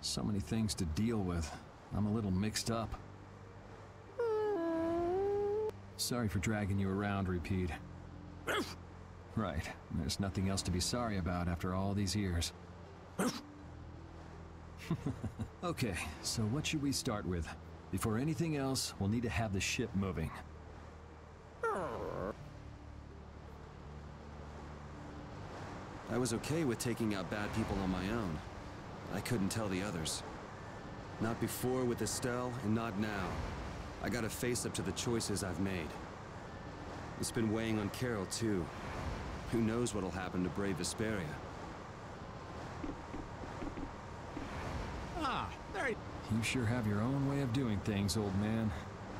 So many things to deal with. I'm a little mixed up. Sorry for dragging you around, Repeat. Right. There's nothing else to be sorry about after all these years. Okay, so what should we start with? Before anything else, we'll need to have the ship moving. I was okay with taking out bad people on my own. I couldn't tell the others. Not before with Estelle, and not now. I gotta face up to the choices I've made. It's been weighing on Carol, too. Who knows what'll happen to brave Vesperia? Ah, there you... You sure have your own way of doing things, old man.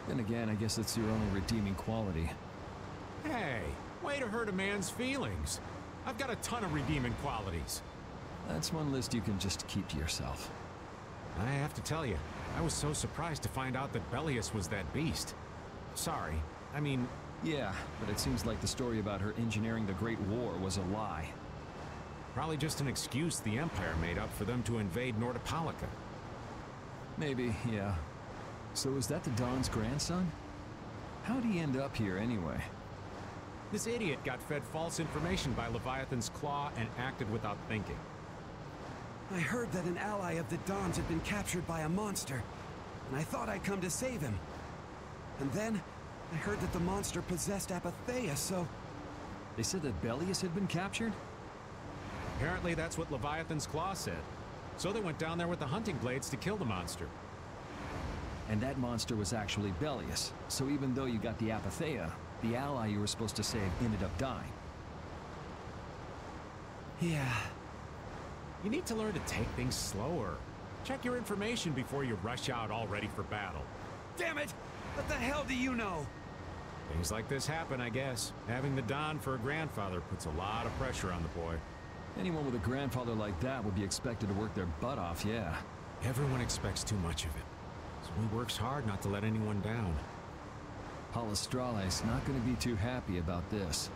Then again, I guess it's your only redeeming quality. Hey, way to hurt a man's feelings. I've got a ton of redeeming qualities. That's one list you can just keep to yourself. I have to tell you, I was so surprised to find out that Bellius was that beast. Sorry, I mean... Yeah, but it seems like the story about her engineering the Great War was a lie. Probably just an excuse the Empire made up for them to invade Nordopolica. Maybe, yeah. So is that the Don's grandson? How'd he end up here anyway? This idiot got fed false information by Leviathan's Claw and acted without thinking. I heard that an ally of the Dons had been captured by a monster, and I thought I'd come to save him. And then, I heard that the monster possessed Apatheia, so... They said that Bellius had been captured? Apparently that's what Leviathan's Claw said. So they went down there with the hunting blades to kill the monster. And that monster was actually Bellius, so even though you got the Apatheia, the ally you were supposed to save ended up dying. Yeah. You need to learn to take things slower. Check your information before you rush out all ready for battle. Damn it! What the hell do you know? Things like this happen, I guess. Having the Don for a grandfather puts a lot of pressure on the boy. Anyone with a grandfather like that would be expected to work their butt off, yeah. Everyone expects too much of it. So he works hard not to let anyone down. Palestrale's not going to be too happy about this.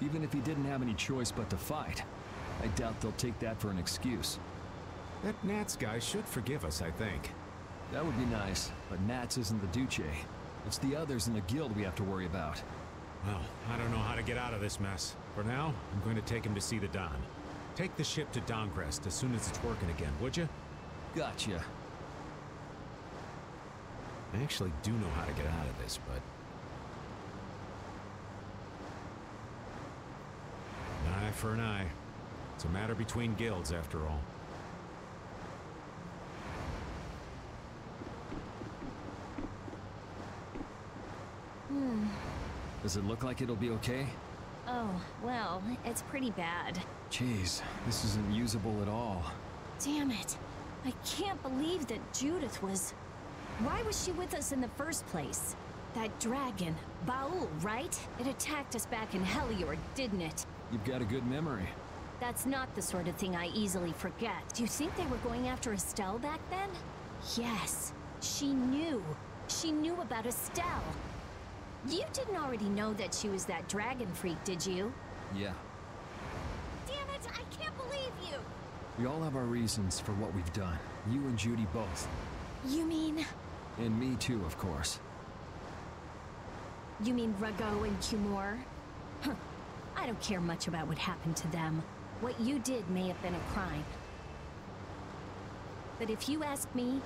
Even if he didn't have any choice but to fight, I doubt they'll take that for an excuse. That Nats guy should forgive us, I think. That would be nice, but Nats isn't the Duce. It's the others in the guild we have to worry about. Well, I don't know how to get out of this mess. For now, I'm going to take him to see the Don. Take the ship to Dongrest as soon as it's working again, would you? Gotcha. I actually do know how to get out of this, but... An eye for an eye. It's a matter between guilds, after all. Does it look like it'll be okay? Oh, well, it's pretty bad. Jeez, this isn't usable at all. Damn it. I can't believe that Judith was... Why was she with us in the first place? That dragon, Baul, right? It attacked us back in Heliord, didn't it? You've got a good memory. That's not the sort of thing I easily forget. Do you think they were going after Estelle back then? Yes, she knew. She knew about Estelle. You didn't already know that she was that dragon freak, did you? Yeah. Damn it, I can't believe you! We all have our reasons for what we've done. You and Judy both. You mean... And me too, of course. You mean Rago and Cumor? Huh. I don't care much about what happened to them. What you did may have been a crime. But if you ask me,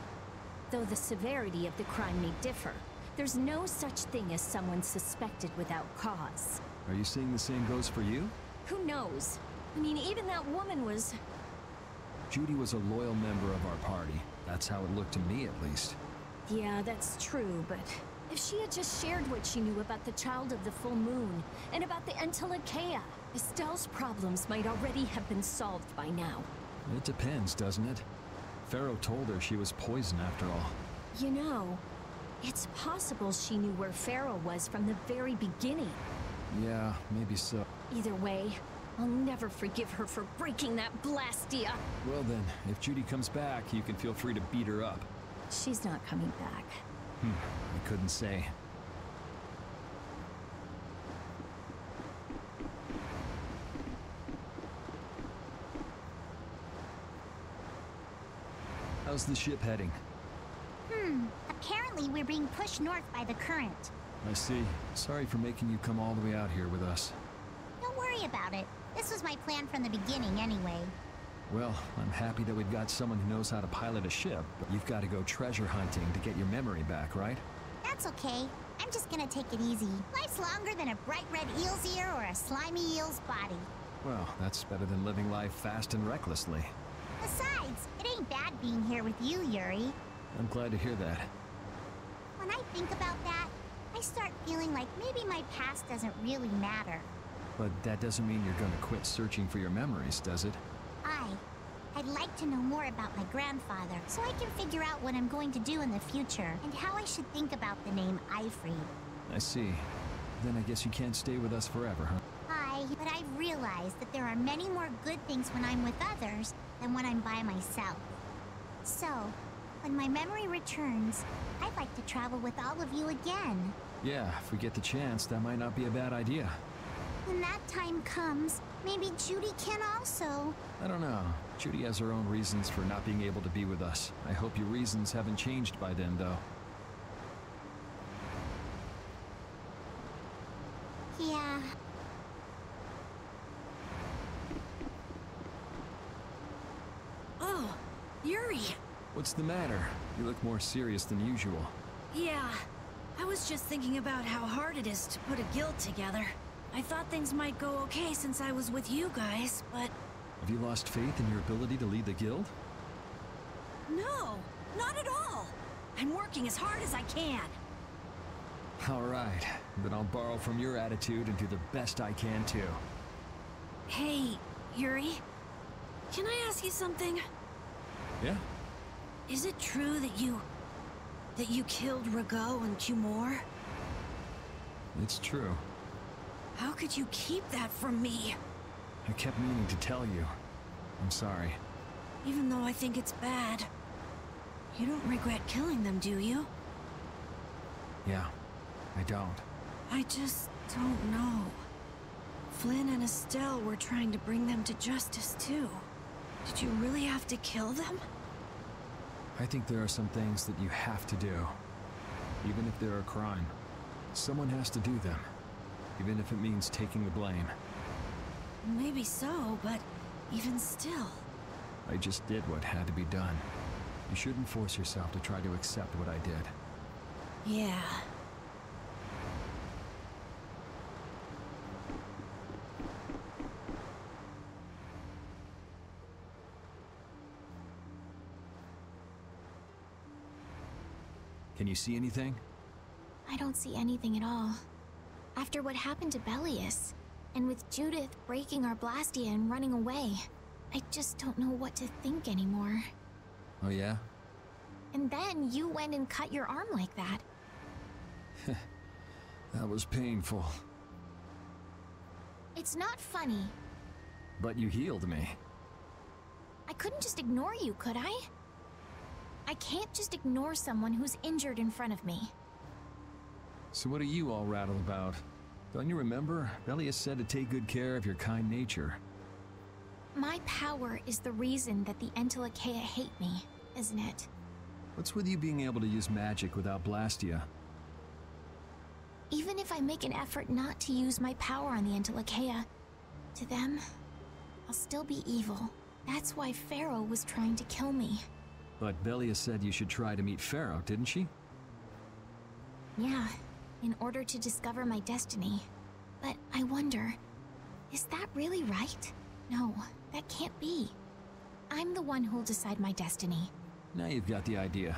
though the severity of the crime may differ, there's no such thing as someone suspected without cause. Are you saying the same goes for you? Who knows? I mean, even that woman was... Judy was a loyal member of our party. That's how it looked to me, at least. Yeah, that's true, but... If she had just shared what she knew about the Child of the Full Moon, and about the Entelekea, Estelle's problems might already have been solved by now. It depends, doesn't it? Pharaoh told her she was poison after all. You know, it's possible she knew where Pharaoh was from the very beginning. Yeah, maybe so. Either way, I'll never forgive her for breaking that Blastia. Well then, if Judy comes back, you can feel free to beat her up. She's not coming back. I couldn't say. How's the ship heading? Apparently we're being pushed north by the current. I see. Sorry for making you come all the way out here with us. Don't worry about it. This was my plan from the beginning anyway. Well, I'm happy that we've got someone who knows how to pilot a ship, but you've got to go treasure hunting to get your memory back, right? That's okay. I'm just gonna take it easy. Life's longer than a bright red eel's ear or a slimy eel's body. Well, that's better than living life fast and recklessly. Besides, it ain't bad being here with you, Yuri. I'm glad to hear that. When I think about that, I start feeling like maybe my past doesn't really matter. But that doesn't mean you're gonna quit searching for your memories, does it? I'd like to know more about my grandfather, so I can figure out what I'm going to do in the future, and how I should think about the name Ifrid. I see. Then I guess you can't stay with us forever, huh? But I've realized that there are many more good things when I'm with others than when I'm by myself. So, when my memory returns, I'd like to travel with all of you again. Yeah, if we get the chance, that might not be a bad idea. When that time comes, maybe Judy can also. I don't know. Judy has her own reasons for not being able to be with us. I hope your reasons haven't changed by then, though. Yeah. Oh, Yuri. What's the matter? You look more serious than usual. Yeah, I was just thinking about how hard it is to put a guild together. I thought things might go okay since I was with you guys, but... Have you lost faith in your ability to lead the guild? No, not at all. I'm working as hard as I can. All right, then I'll borrow from your attitude and do the best I can too. Hey, Yuri. Can I ask you something? Yeah? Is it true that you killed Rago and Cumor? It's true. How could you keep that from me? I kept meaning to tell you. I'm sorry. Even though I think it's bad. You don't regret killing them, do you? Yeah, I don't. I just don't know. Flynn and Estelle were trying to bring them to justice, too. Did you really have to kill them? I think there are some things that you have to do. Even if they're a crime. Someone has to do them. Even if it means taking the blame. Maybe so, but even still. I just did what had to be done. You shouldn't force yourself to try to accept what I did. Yeah. Can you see anything? I don't see anything at all. After what happened to Belius, and with Judith breaking our Blastia and running away, I just don't know what to think anymore. Oh yeah? And then you went and cut your arm like that. That was painful. It's not funny. But you healed me. I couldn't just ignore you, could I? I can't just ignore someone who's injured in front of me. So what are you all rattled about? Don't you remember? Belius said to take good care of your kind nature. My power is the reason that the Entelekea hate me, isn't it? What's with you being able to use magic without Blastia? Even if I make an effort not to use my power on the Entelekea, to them, I'll still be evil. That's why Pharaoh was trying to kill me. But Belius said you should try to meet Pharaoh, didn't she? Yeah, in order to discover my destiny. But I wonder, is that really right? No, that can't be. I'm the one who'll decide my destiny. Now you've got the idea.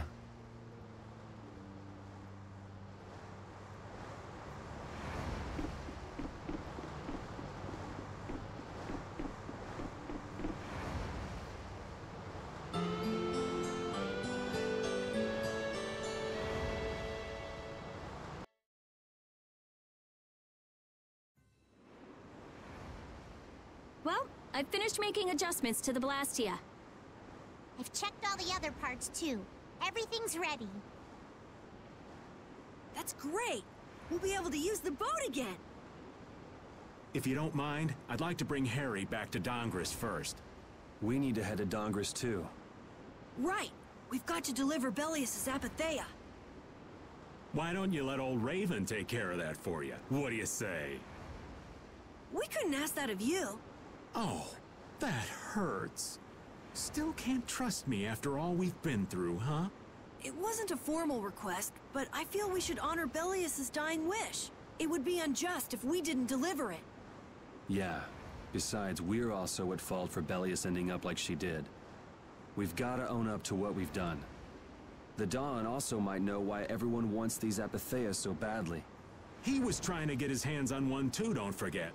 Well, I've finished making adjustments to the Blastia. I've checked all the other parts too. Everything's ready. That's great! We'll be able to use the boat again! If you don't mind, I'd like to bring Harry back to Dongris first. We need to head to Dongris too. Right! We've got to deliver Belius's Apatheia. Why don't you let old Raven take care of that for you? What do you say? We couldn't ask that of you. Oh, that hurts. Still can't trust me after all we've been through, huh? It wasn't a formal request, but I feel we should honor Belius's dying wish. It would be unjust if we didn't deliver it. Yeah. Besides, we're also at fault for Belius ending up like she did. We've gotta own up to what we've done. The Dawn also might know why everyone wants these Apatheias so badly. He was trying to get his hands on one too, don't forget.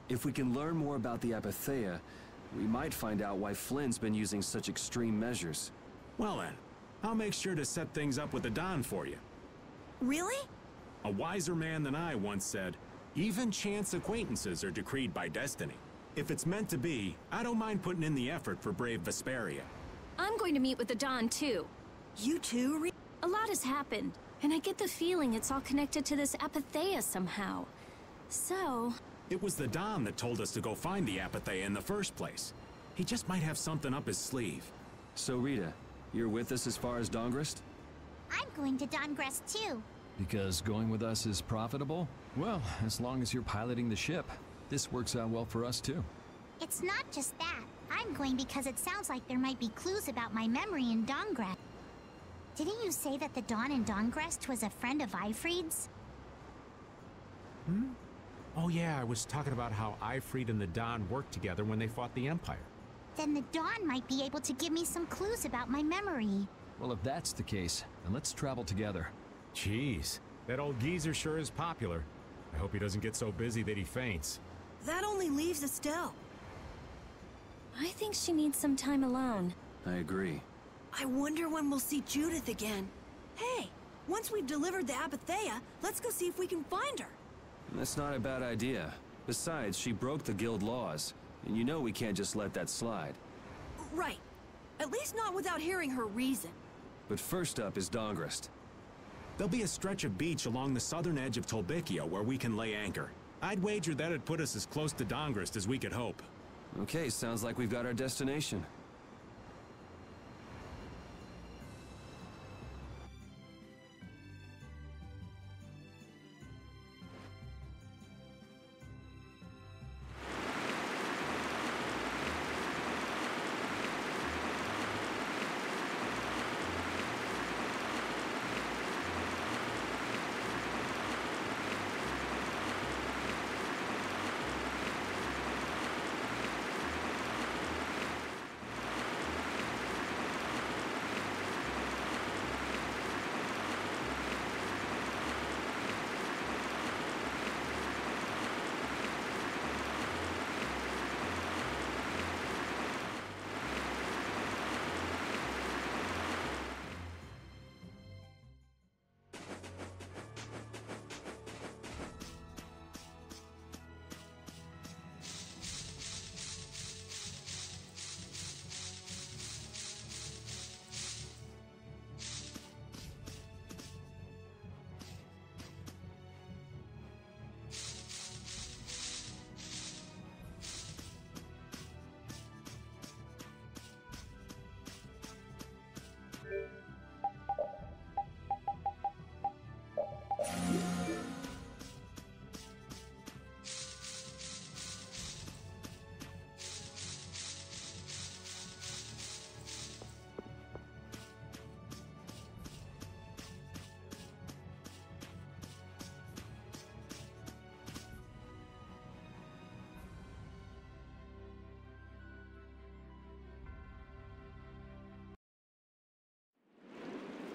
If we can learn more about the Apatheia, we might find out why Flynn's been using such extreme measures. Well then, I'll make sure to set things up with the Dawn for you. Really? A wiser man than I once said, even chance acquaintances are decreed by destiny. If it's meant to be, I don't mind putting in the effort for brave Vesperia. I'm going to meet with the Dawn, too. You too, A lot has happened, and I get the feeling it's all connected to this Apatheia somehow. So... It was the Dawn that told us to go find the Apatheia in the first place. He just might have something up his sleeve. So Rita, you're with us as far as Dawngrest? I'm going to Dawngrest too. Because going with us is profitable? Well, as long as you're piloting the ship. This works out well for us, too. It's not just that. I'm going because it sounds like there might be clues about my memory in Dawngrest. Didn't you say that the Dawn in Dawngrest was a friend of Ifrid's? Oh yeah, I was talking about how Ifrid and the Dawn worked together when they fought the Empire. Then the Dawn might be able to give me some clues about my memory. Well, if that's the case, then let's travel together. Jeez, that old geezer sure is popular. I hope he doesn't get so busy that he faints. That only leaves Estelle. I think she needs some time alone. I agree. I wonder when we'll see Judith again. Hey, once we've delivered the Apatheia, let's go see if we can find her. That's not a bad idea. Besides, she broke the guild laws, and you know we can't just let that slide. Right. At least not without hearing her reason. But first up is Dawngrest. There'll be a stretch of beach along the southern edge of Tolbikia where we can lay anchor. I'd wager that'd put us as close to Dawngrest as we could hope. Okay, sounds like we've got our destination.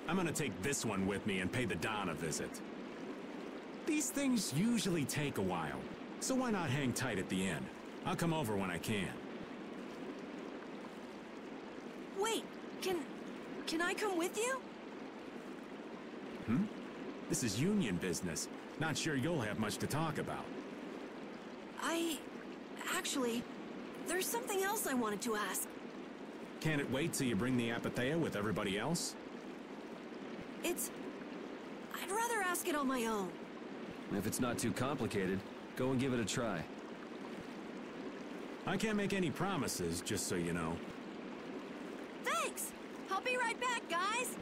I'm gonna take this one with me and pay the Dawn a visit. These things usually take a while, so why not hang tight at the inn? I'll come over when I can. Wait, can I come with you? This is union business. Not sure you'll have much to talk about. Actually, there's something else I wanted to ask. Can't it wait till you bring the Apatheia with everybody else? I'd rather ask it on my own. If it's not too complicated, go and give it a try. I can't make any promises, just so you know. Thanks! I'll be be right back, guys!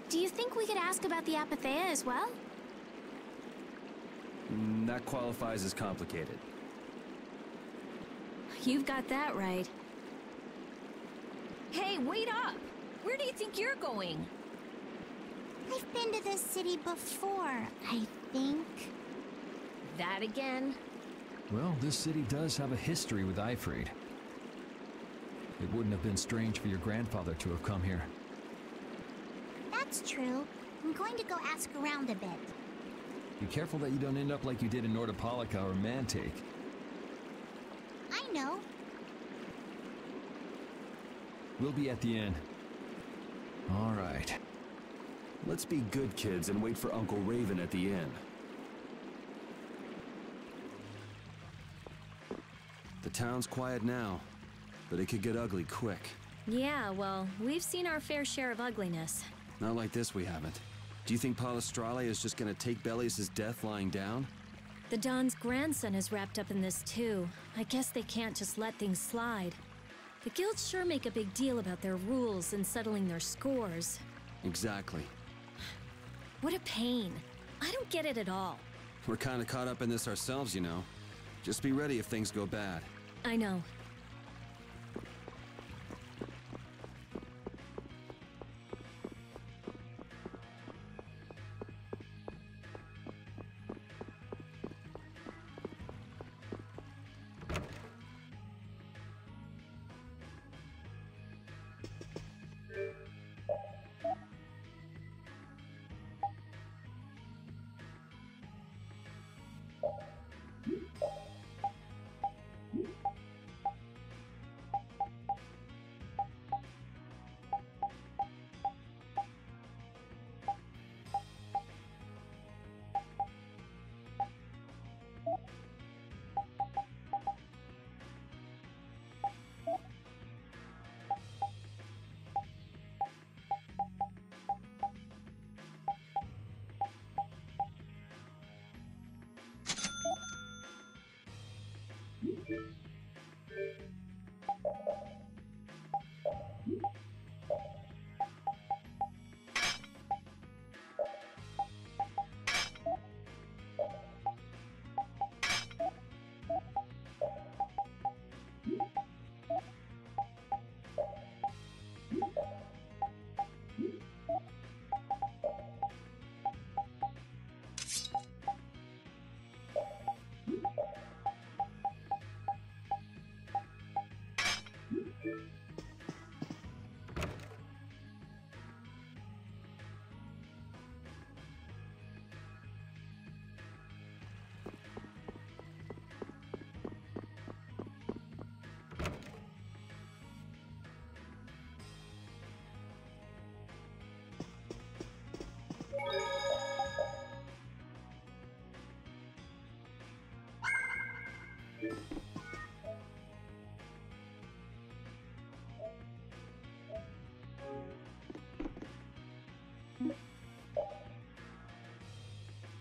Do you think we could ask about the Apathea as well? That qualifies as complicated. You've got that right. Hey, wait up! Where do you think you're going? I've been to this city before, I think. That again? Well, this city does have a history with Ifrid. It wouldn't have been strange for your grandfather to have come here. That's true. I'm going to go ask around a bit. Be careful that you don't end up like you did in Nordopolica or Mantake. I know. We'll be at the inn. All right. Let's be good kids and wait for Uncle Raven at the inn. The town's quiet now, but it could get ugly quick. Yeah, well, we've seen our fair share of ugliness. Not like this, we haven't. Do you think Palestralia is just gonna take Belius' death lying down? The Don's grandson is wrapped up in this too. I guess they can't just let things slide. The guilds sure make a big deal about their rules and settling their scores. Exactly. What a pain. I don't get it at all. We're kinda caught up in this ourselves, you know. Just be ready if things go bad. I know.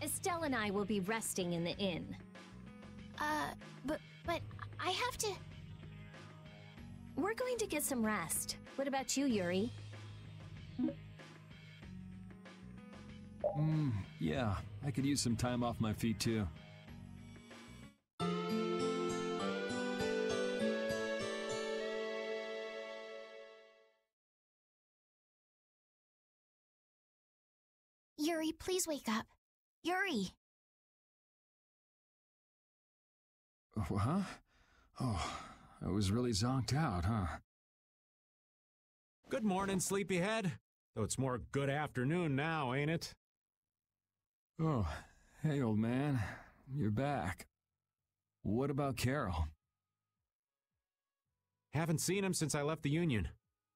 Estelle and I will be resting in the inn. But I have to... We're going to get some rest. What about you, Yuri? Yeah, I could use some time off my feet too. Yuri, please wake up. Yuri! Huh? Oh, I was really zonked out, huh? Good morning, sleepyhead. Though it's more good afternoon now, ain't it? Oh, hey, old man. You're back. What about Carol? Haven't seen him since I left the Union.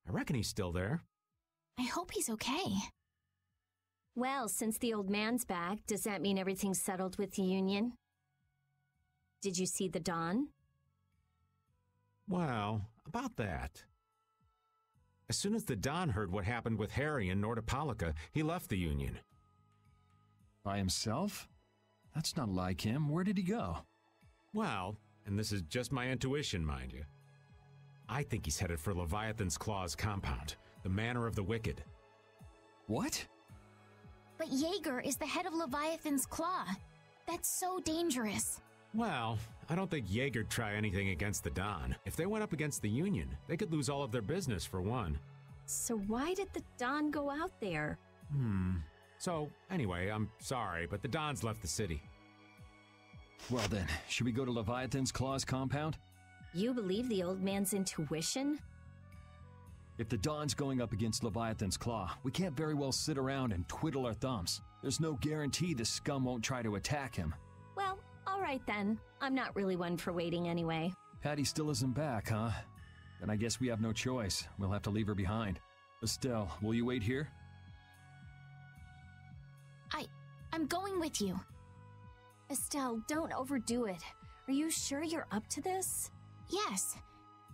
I reckon he's still there. I hope he's okay. Well, since the old man's back, does that mean everything's settled with the Union? Did you see the Don? Well, about that. As soon as the Don heard what happened with Harry in Nordopolica, he left the Union. By himself? That's not like him. Where did he go? Well, and this is just my intuition, mind you, I think he's headed for Leviathan's Claw's compound, the Manor of the Wicked. What? But Jaeger is the head of Leviathan's Claw. That's so dangerous. Well, I don't think Jaeger'd try anything against the Don. If they went up against the Union, they could lose all of their business, for one. So why did the Don go out there? So, anyway, I'm sorry, but the Don's left the city. Well then, should we go to Leviathan's Claw's compound? You believe the old man's intuition? If the Don's going up against Leviathan's Claw, we can't very well sit around and twiddle our thumbs. There's no guarantee the scum won't try to attack him. Well, all right then. I'm not really one for waiting anyway. Patty still isn't back, huh? Then I guess we have no choice. We'll have to leave her behind. Estelle, will you wait here? I'm going with you. Estelle, don't overdo it. Are you sure you're up to this? Yes,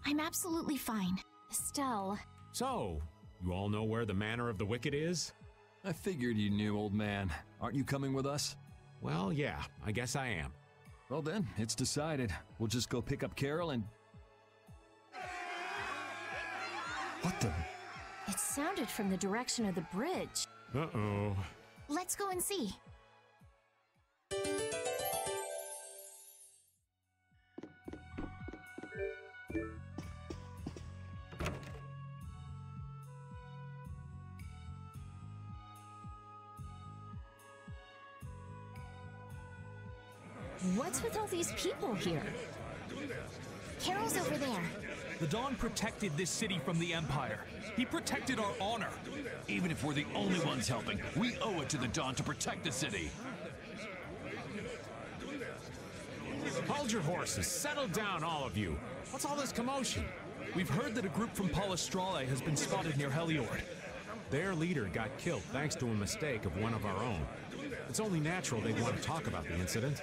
I'm absolutely fine. Estelle. So, you all know where the Manor of the Wicked is? I figured you knew, old man. Aren't you coming with us? Well, yeah, I guess I am. Well then, it's decided. We'll just go pick up Carol and... What the... It sounded from the direction of the bridge. Uh-oh. Let's go and see. What's with all these people here? Carol's over there. The Dawn protected this city from the Empire. He protected our honor. Even if we're the only ones helping, we owe it to the Dawn to protect the city. Hold your horses. Settle down, all of you. What's all this commotion? We've heard that a group from Palestrale has been spotted near Heliord. Their leader got killed thanks to a mistake of one of our own. It's only natural they'd want to talk about the incident.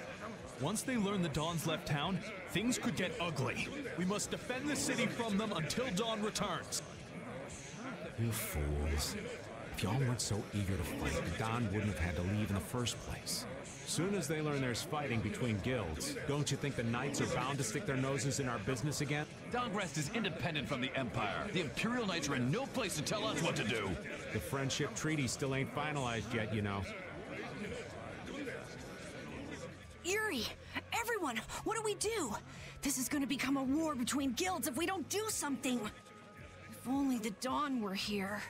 Once they learn the Dawn's left town, things could get ugly. We must defend the city from them until Dawn returns. You fools. If y'all weren't so eager to fight, the Don wouldn't have had to leave in the first place. Soon as they learn there's fighting between guilds, don't you think the Knights are bound to stick their noses in our business again? Dawngrest is independent from the Empire. The Imperial Knights are in no place to tell us what to do. The friendship treaty still ain't finalized yet, you know. Yuri! Everyone! What do we do? This is gonna become a war between guilds if we don't do something! If only the Dawn were here.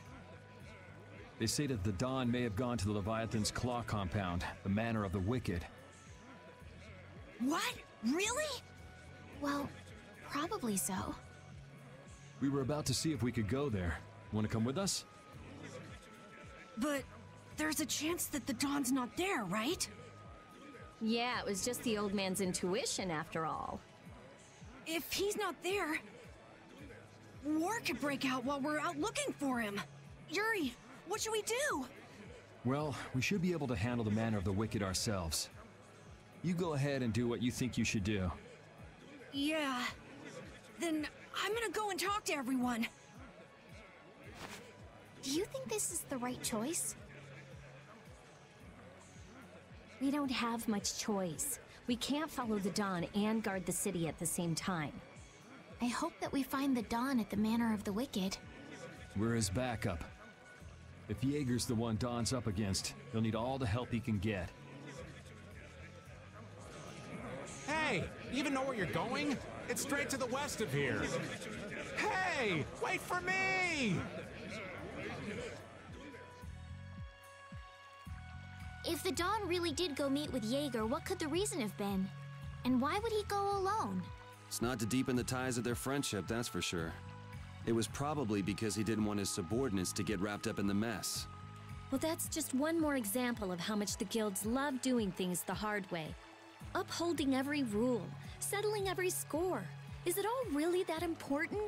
They say that the Dawn may have gone to the Leviathan's Claw compound, the Manor of the Wicked. What? Really? Well, probably so. We were about to see if we could go there. Want to come with us? But there's a chance that the Dawn's not there, right? Yeah, it was just the old man's intuition after all. If he's not there, war could break out while we're out looking for him. Yuri, what should we do? Well, we should be able to handle the Manor of the Wicked ourselves. You go ahead and do what you think you should do. Yeah. Then I'm gonna go and talk to everyone. Do you think this is the right choice? We don't have much choice. We can't follow the Dawn and guard the city at the same time. I hope that we find the Dawn at the Manor of the Wicked. We're his backup. If Jaeger's the one Dawn's up against, he'll need all the help he can get. Hey, you even know where you're going? It's straight to the west of here. Hey, wait for me! If the Dawn really did go meet with Jaeger, what could the reason have been? And why would he go alone? It's not to deepen the ties of their friendship, that's for sure. It was probably because he didn't want his subordinates to get wrapped up in the mess. Well, that's just one more example of how much the guilds love doing things the hard way. Upholding every rule, settling every score. Is it all really that important?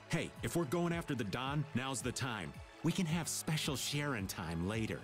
Hey, if we're going after the Don, now's the time. We can have special Sharon time later.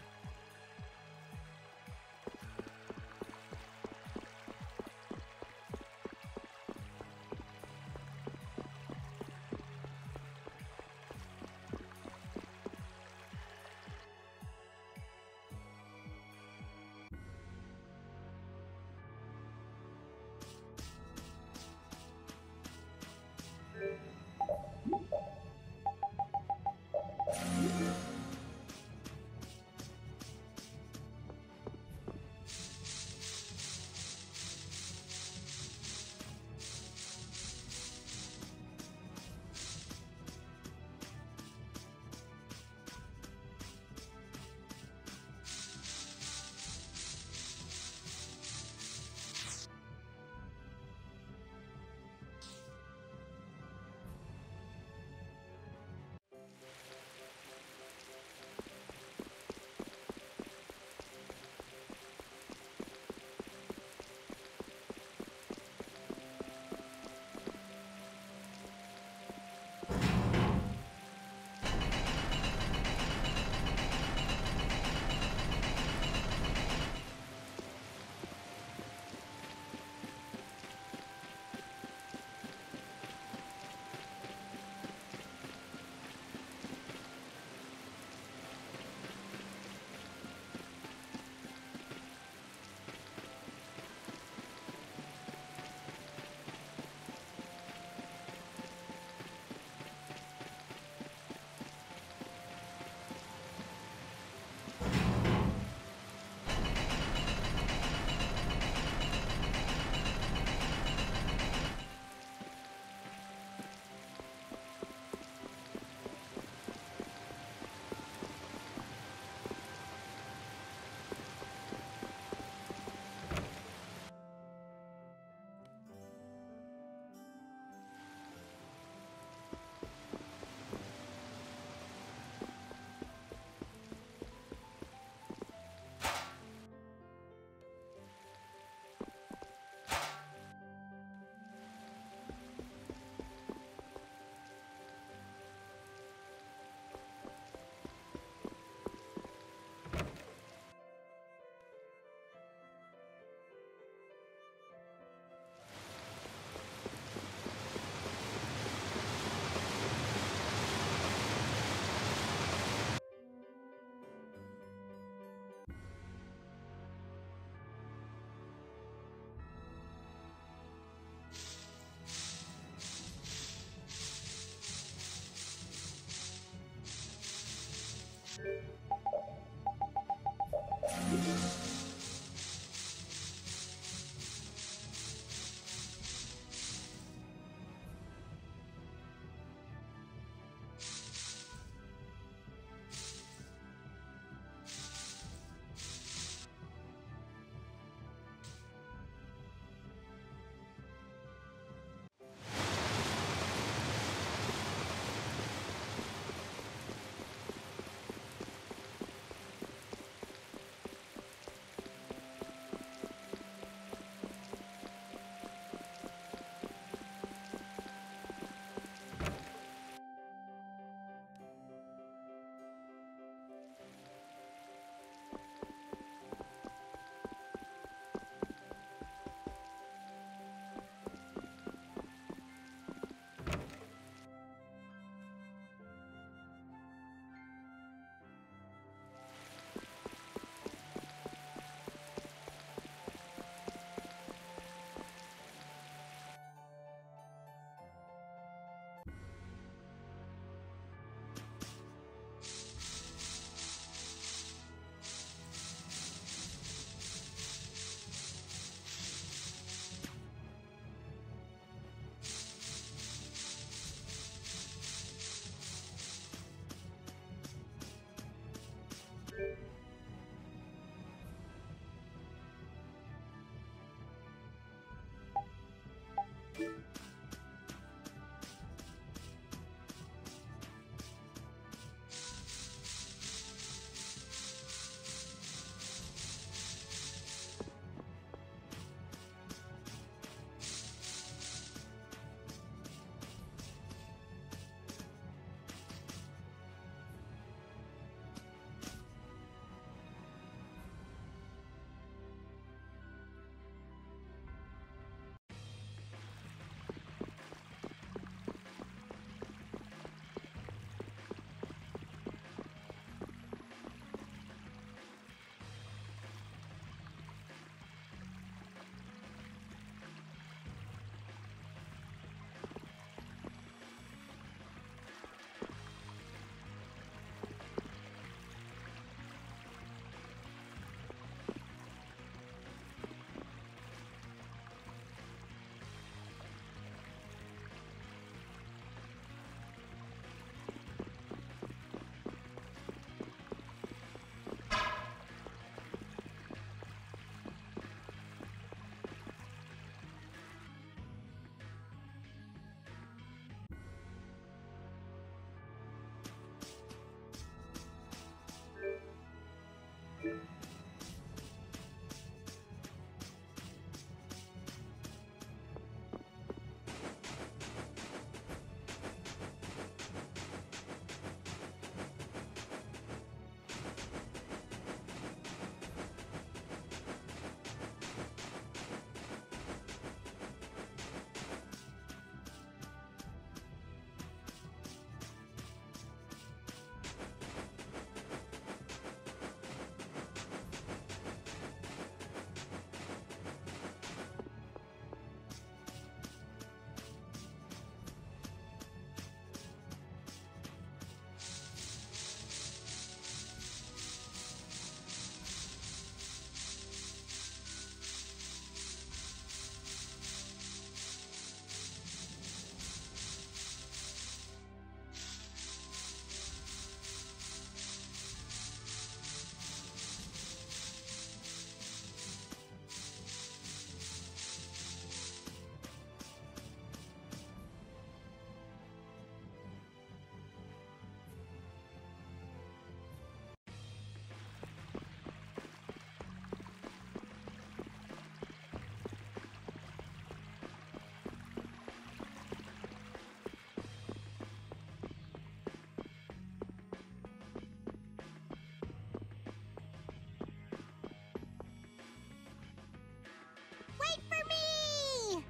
Wait for me!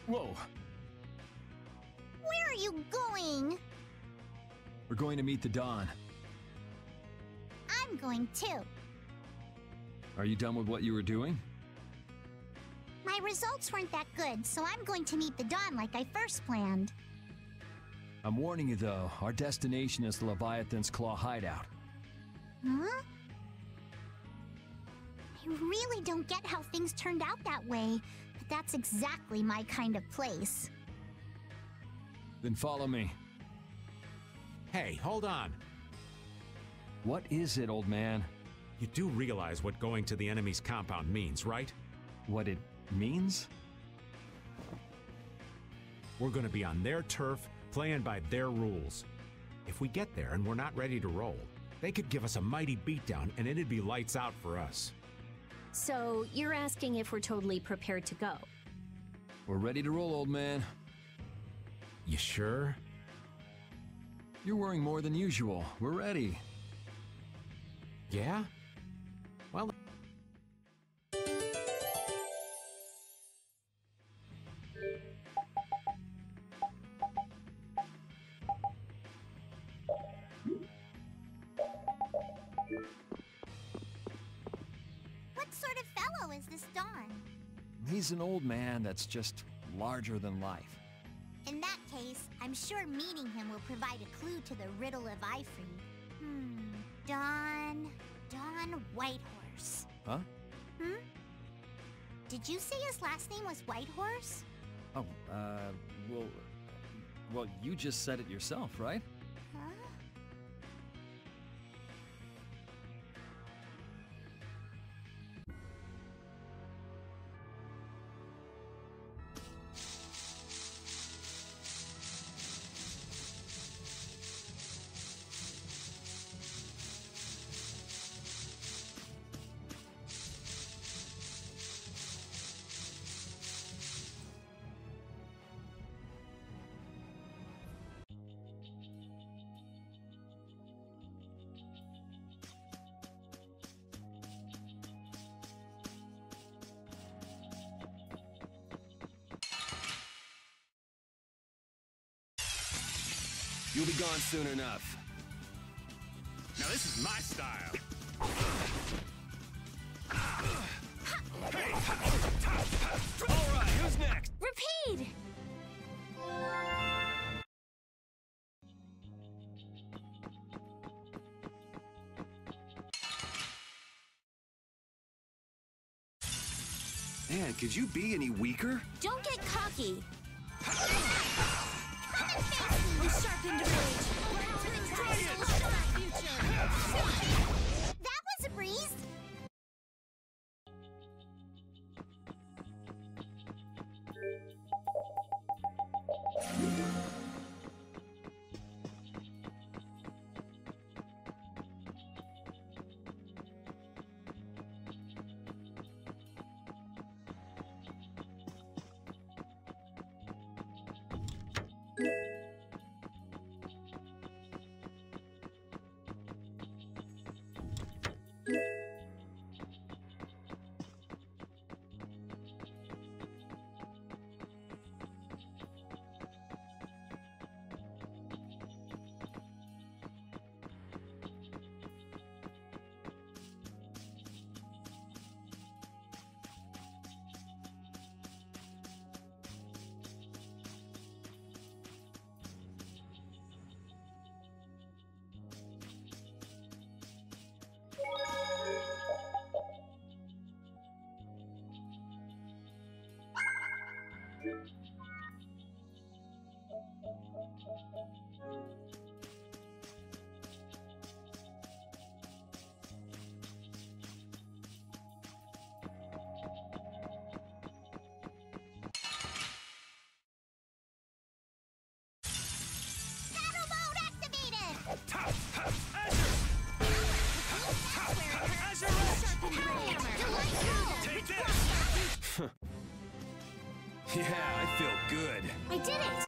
Whoa! Where are you going? We're going to meet the Dawn. I'm going too. Are you done with what you were doing? My results weren't that good, so I'm going to meet the Dawn like I first planned. I'm warning you though, our destination is the Leviathan's Claw hideout. Huh? I really don't get how things turned out that way, but that's exactly my kind of place. Then follow me. Hey, hold on. What is it, old man? You do realize what going to the enemy's compound means, right? What it means? We're gonna be on their turf, playing by their rules. If we get there and we're not ready to roll, they could give us a mighty beatdown and it'd be lights out for us. So, you're asking if we're totally prepared to go? We're ready to roll, old man. You sure? You're worrying more than usual. We're ready. Yeah? Well... What sort of fellow is this Dawn? He's an old man that's just larger than life. In that case, I'm sure meeting him will provide a clue to the riddle of Ifrey. Dawn Whitehorse. Huh? Did you say his last name was Whitehorse? Oh, well, you just said it yourself, right? Huh? You'll be gone soon enough. Now this is my style. All right, who's next? Repeat! Man, could you be any weaker? Don't get cocky! I'm sharpened rage! That was a breeze! Yeah, I feel good. I did it!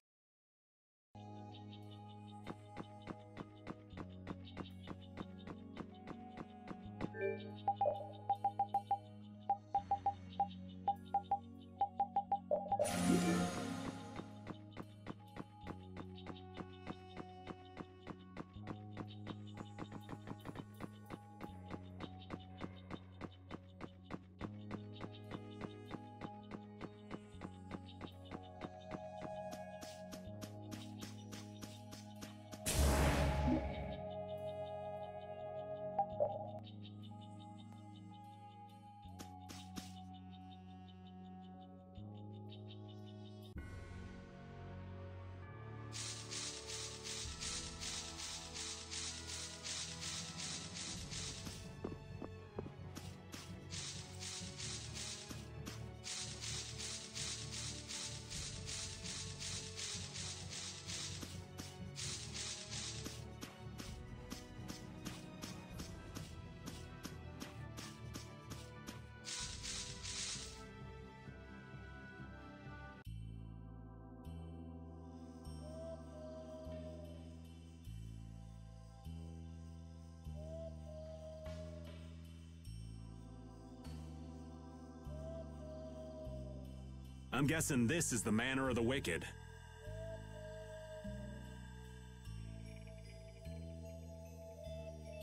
I'm guessing this is the manor of the wicked.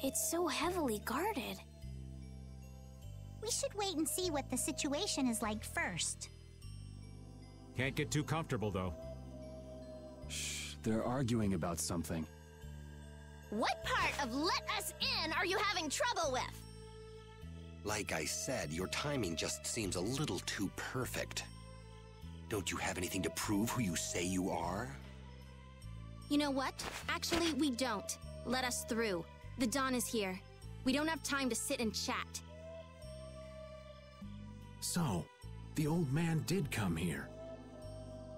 It's so heavily guarded. We should wait and see what the situation is like first. Can't get too comfortable, though. Shh, they're arguing about something. What part of let us in are you having trouble with? Like I said, your timing just seems a little too perfect. Don't you have anything to prove who you say you are? You know what? Actually, we don't. Let us through. The Dawn is here. We don't have time to sit and chat. So, the old man did come here.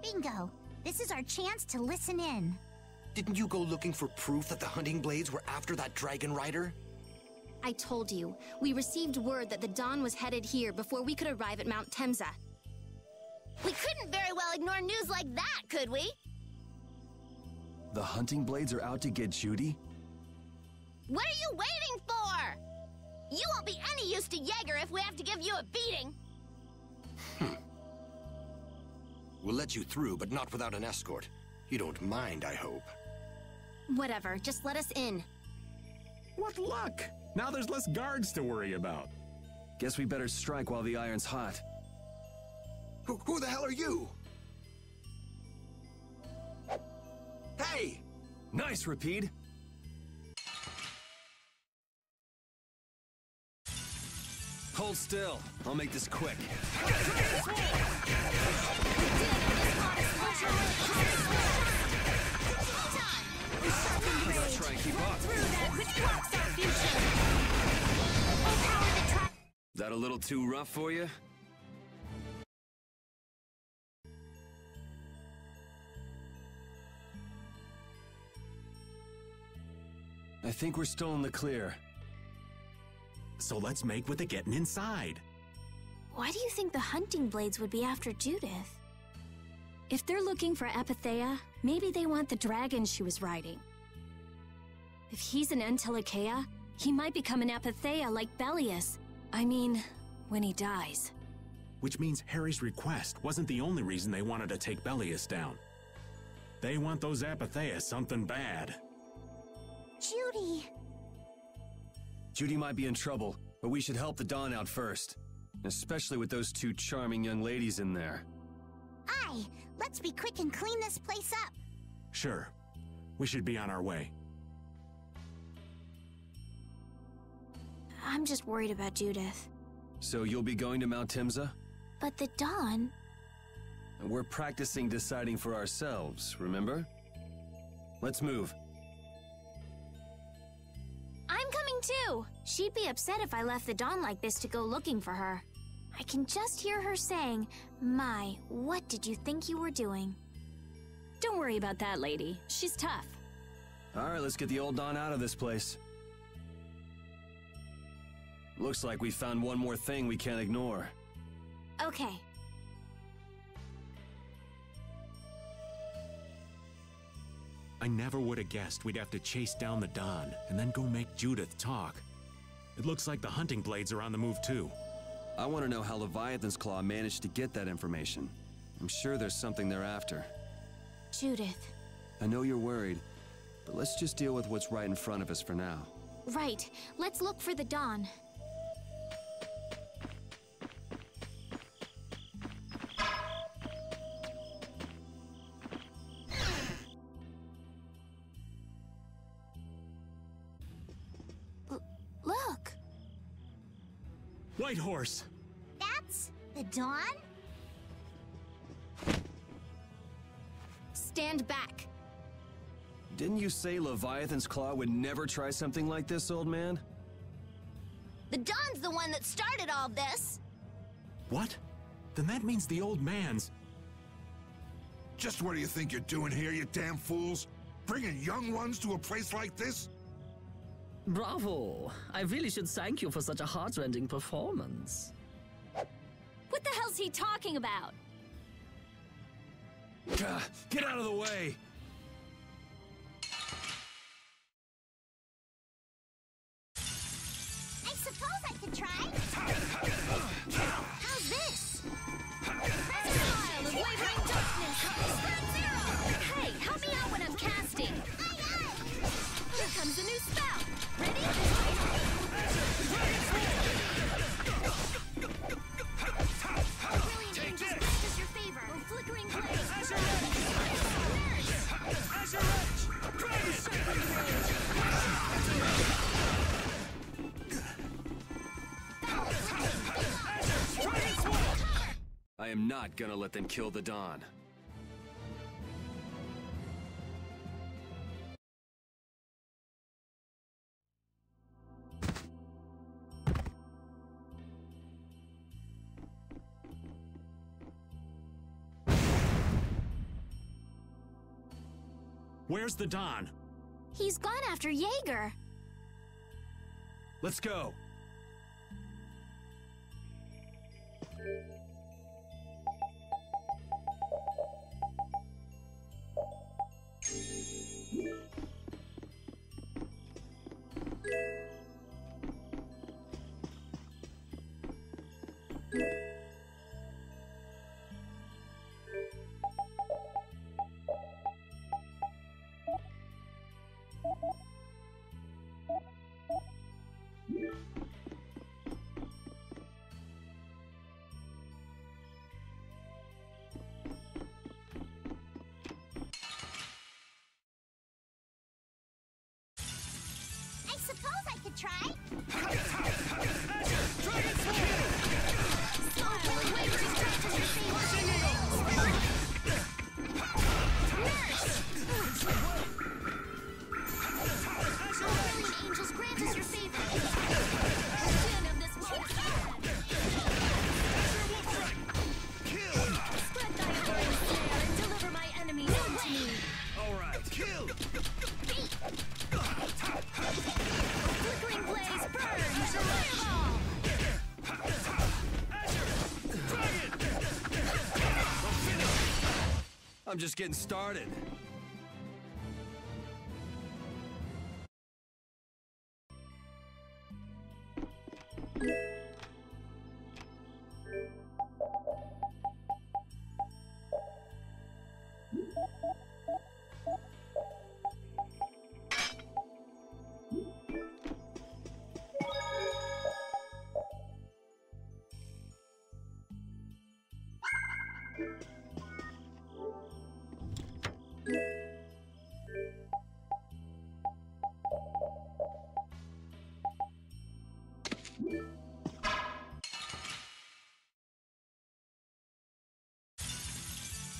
Bingo! This is our chance to listen in. Didn't you go looking for proof that the hunting blades were after that dragon rider? I told you, we received word that the Dawn was headed here before we could arrive at Mount Temza. We couldn't very well ignore news like that, could we? The hunting blades are out to get Judy? What are you waiting for? You won't be any use to Jaeger if we have to give you a beating. We'll let you through, but not without an escort. You don't mind, I hope. Whatever, just let us in. What luck! Now there's less guards to worry about. Guess we better strike while the iron's hot. Who the hell are you? Hey! Nice, Rapide! Hold still. I'll make this quick. Let's try and keep up. That a little too rough for you? I think we're still in the clear. So let's make with the getting inside. Why do you think the hunting blades would be after Judith? If they're looking for Epithea, maybe they want the dragon she was riding. If he's an Entelikeia, he might become an Epithea like Belius. I mean, when he dies. Which means Harry's request wasn't the only reason they wanted to take Belius down. They want those Epithea something bad. Judy! Judy might be in trouble, but we should help the Dawn out first. Especially with those two charming young ladies in there. Aye! Let's be quick and clean this place up! Sure. We should be on our way. I'm just worried about Judith. So you'll be going to Mount Timza? But the Dawn... We're practicing deciding for ourselves, remember? Let's move. I'm coming too! She'd be upset if I left the Dawn like this to go looking for her. I can just hear her saying, "My, what did you think you were doing?" Don't worry about that lady. She's tough. Alright, let's get the old Dawn out of this place. Looks like we found one more thing we can't ignore. Okay. I never would have guessed we'd have to chase down the Don and then go make Judith talk. It looks like the hunting blades are on the move too. I want to know how Leviathan's Claw managed to get that information. I'm sure there's something they're after. Judith. I know you're worried, but let's just deal with what's right in front of us for now. Right. Let's look for the Dawn. Look! White Horse! That's the Dawn? Stand back. Didn't you say Leviathan's Claw would never try something like this, old man? The Dawn's the one that started all this. What? Then that means the old man's... Just what do you think you're doing here, you damn fools? Bringing young ones to a place like this? Bravo! I really should thank you for such a heart-rending performance. What the hell's he talking about? Get out of the way! I suppose I could try. How's this? Style of wavering darkness! Spread zero! Hey, help me out when I'm casting! Here comes a new spell! Ready? Brilliant angels grant us your favor! Oh, flickering blaze! Azure I am not gonna let them kill the Dawn. Where's the Don? He's gone after Jaeger. Let's go. I suppose I could try. Angels grant us your favor. End of this world. Spread thy iron snare and deliver my enemies unto me. Alright, kill! Flickering blaze burns! Fireball! I'm just getting started.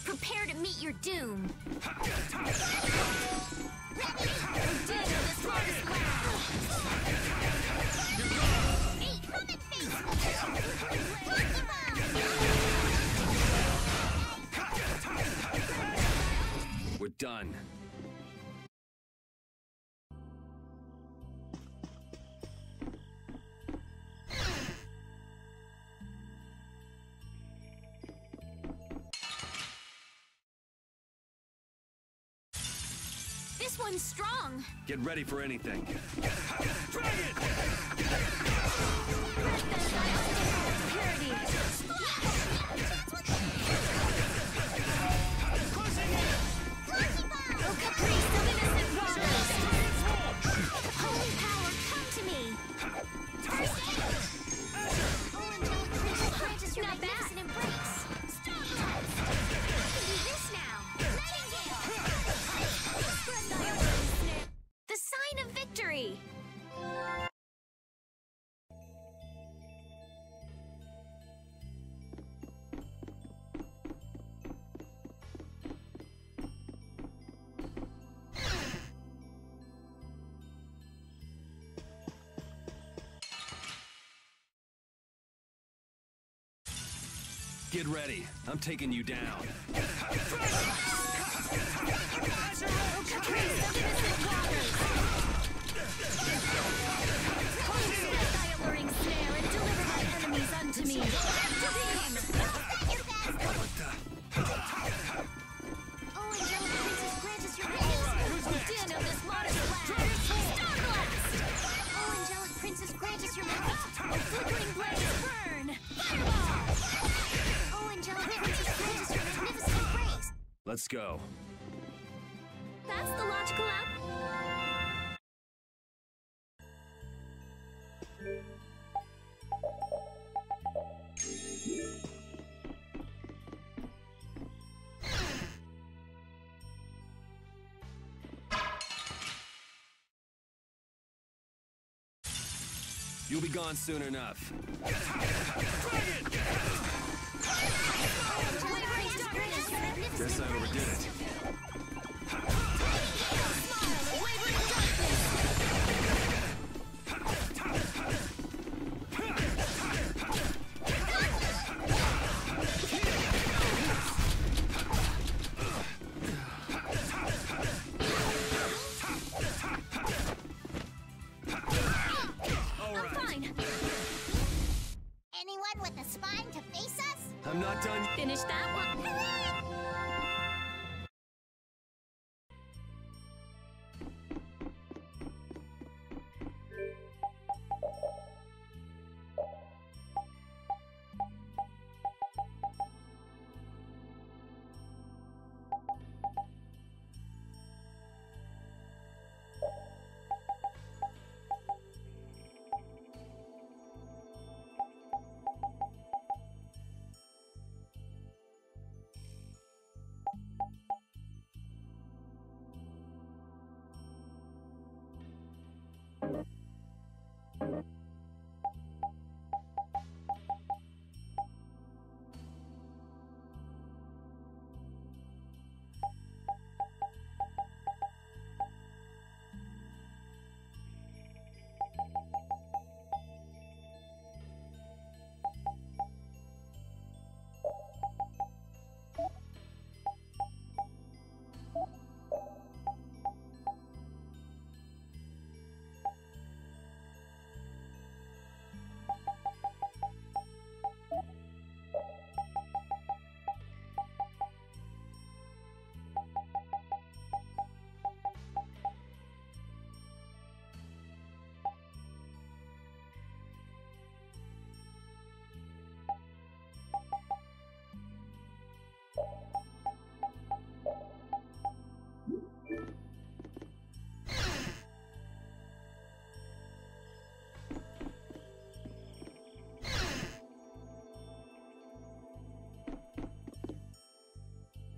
Prepare to meet your doom. We're done. This one's strong. Get ready for anything. Get ready. I'm taking you down. Alluring snare and deliver my enemies unto me. Oh, Angelic Princess, grant us your release. Din of this monster blast. Star blast. Oh, Angelic Princess, grant us your release. Flickering blaze burn. Fireball. Oh, Angelic Princess, grant us your magnificent grace. Let's go. That's the logical outcome. You'll be gone soon enough. Guess I overdid it. Anyone with a spine to face us? I'm not done. Finish that one.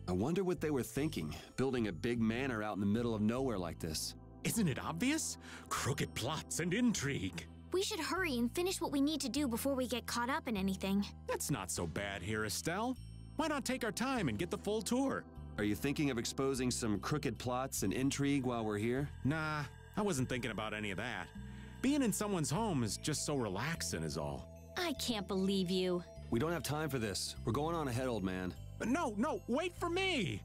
I wonder what they were thinking, building a big manor out in the middle of nowhere like this. Isn't it obvious? Crooked plots and intrigue. We should hurry and finish what we need to do before we get caught up in anything. That's not so bad here, Estelle. Why not take our time and get the full tour? Are you thinking of exposing some crooked plots and intrigue while we're here? Nah, I wasn't thinking about any of that. Being in someone's home is just so relaxing is all. I can't believe you. We don't have time for this. We're going on ahead, old man. No, wait for me!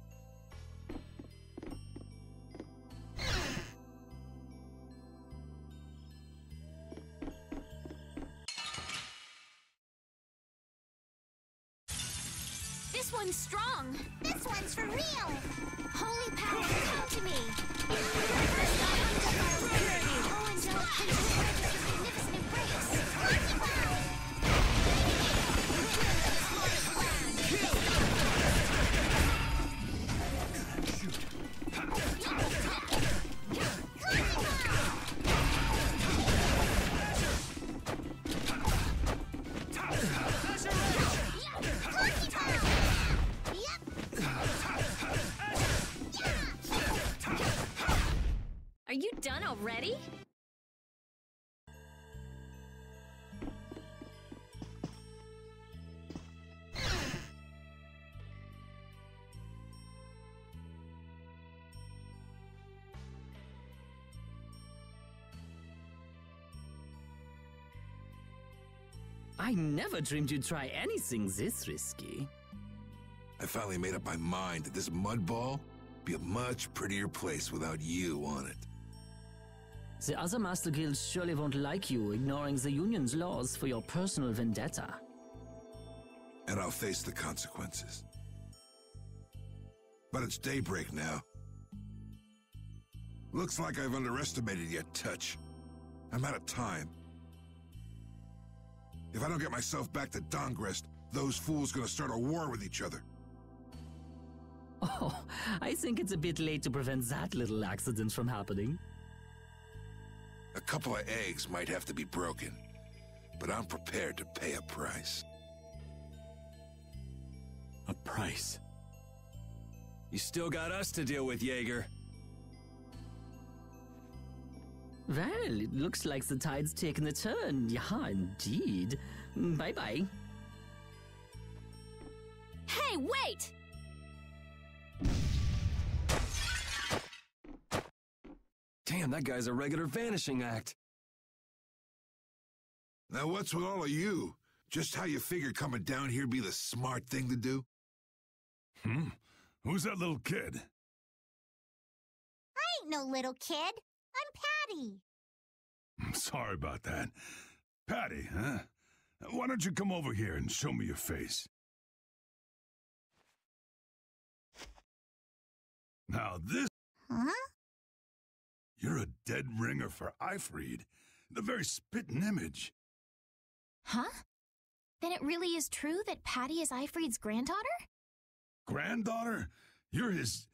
This one's strong. This one's for real. Holy power, come to me. Oh, angelic princess, magnificent embrace. Are you done already? I never dreamed you'd try anything this risky. I finally made up my mind that this mud ball would be a much prettier place without you on it. The other Master Guilds surely won't like you ignoring the Union's laws for your personal vendetta. And I'll face the consequences. But it's daybreak now. Looks like I've underestimated your touch. I'm out of time. If I don't get myself back to Dongrest, those fools gonna start a war with each other. Oh, I think it's a bit late to prevent that little accident from happening. A couple of eggs might have to be broken, but I'm prepared to pay a price. A price? You still got us to deal with, Jaeger. Well, it looks like the tide's taken a turn. Yeah, indeed. Bye-bye. Hey, wait! Damn, that guy's a regular vanishing act. Now what's with all of you? Just how you figure coming down here be the smart thing to do? Who's that little kid? I ain't no little kid. I'm Patty. Sorry about that. Patty, huh? Why don't you come over here and show me your face? Now this... Huh? You're a dead ringer for Eifried. The very spitting image. Huh? Then it really is true that Patty is Eifried's granddaughter? Granddaughter? You're his...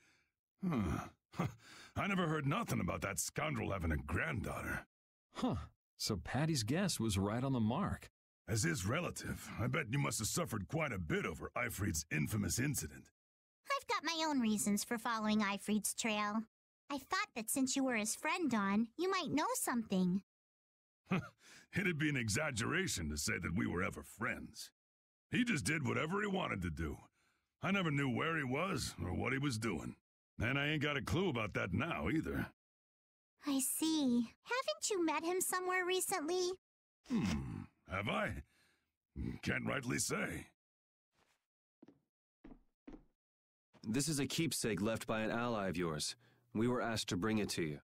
I never heard nothing about that scoundrel having a granddaughter. Huh. So Patty's guess was right on the mark. As his relative, I bet you must have suffered quite a bit over Eifried's infamous incident. I've got my own reasons for following Eifried's trail. I thought that since you were his friend, Dawn, you might know something. It'd be an exaggeration to say that we were ever friends. He just did whatever he wanted to do. I never knew where he was or what he was doing. And I ain't got a clue about that now, either. I see. Haven't you met him somewhere recently? Have I? Can't rightly say. This is a keepsake left by an ally of yours. We were asked to bring it to you.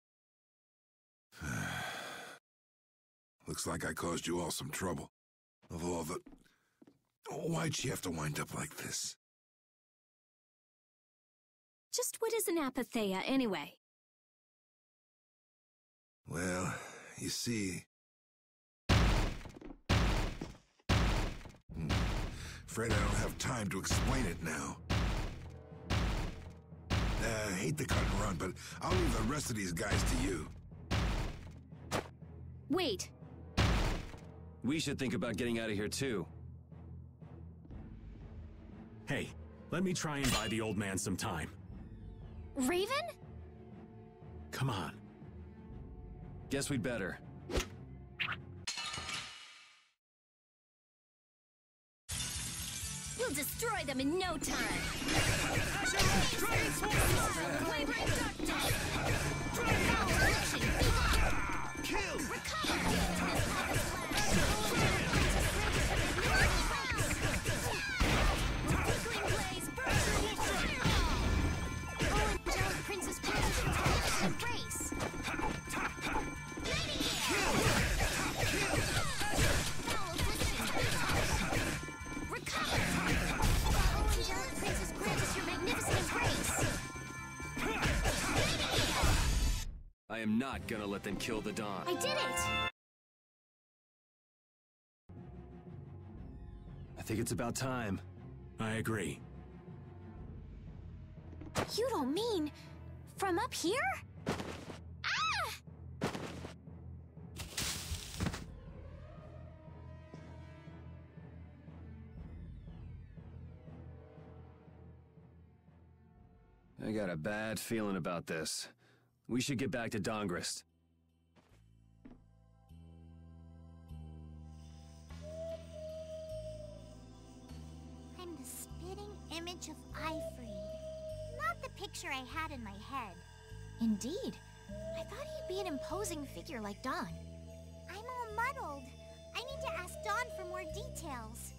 Looks like I caused you all some trouble. Of all the... Why'd she have to wind up like this? Just what is an apatheia, anyway? Well, you see... Afraid I don't have time to explain it now. Hate to cut and run, but I'll leave the rest of these guys to you. Wait. We should think about getting out of here, too. Hey, let me try and buy the old man some time. Raven? Come on. Guess we'd better. We'll destroy them in no time. not gonna let them kill the Dawn. I did it! I think it's about time. I agree. You don't mean... from up here? Ah! I got a bad feeling about this. We should get back to Dongrist. I'm the spitting image of Ifrid. Not the picture I had in my head. Indeed. I thought he'd be an imposing figure like Dawn. I'm all muddled. I need to ask Dawn for more details.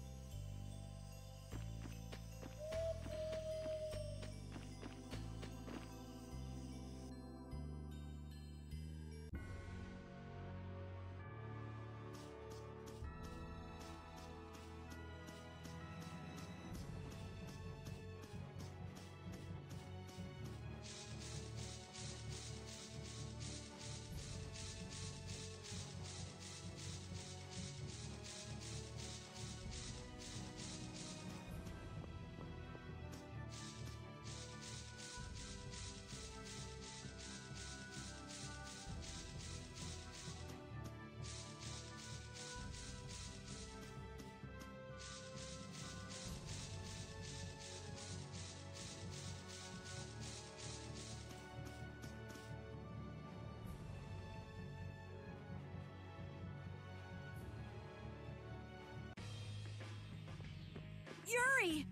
Yuri!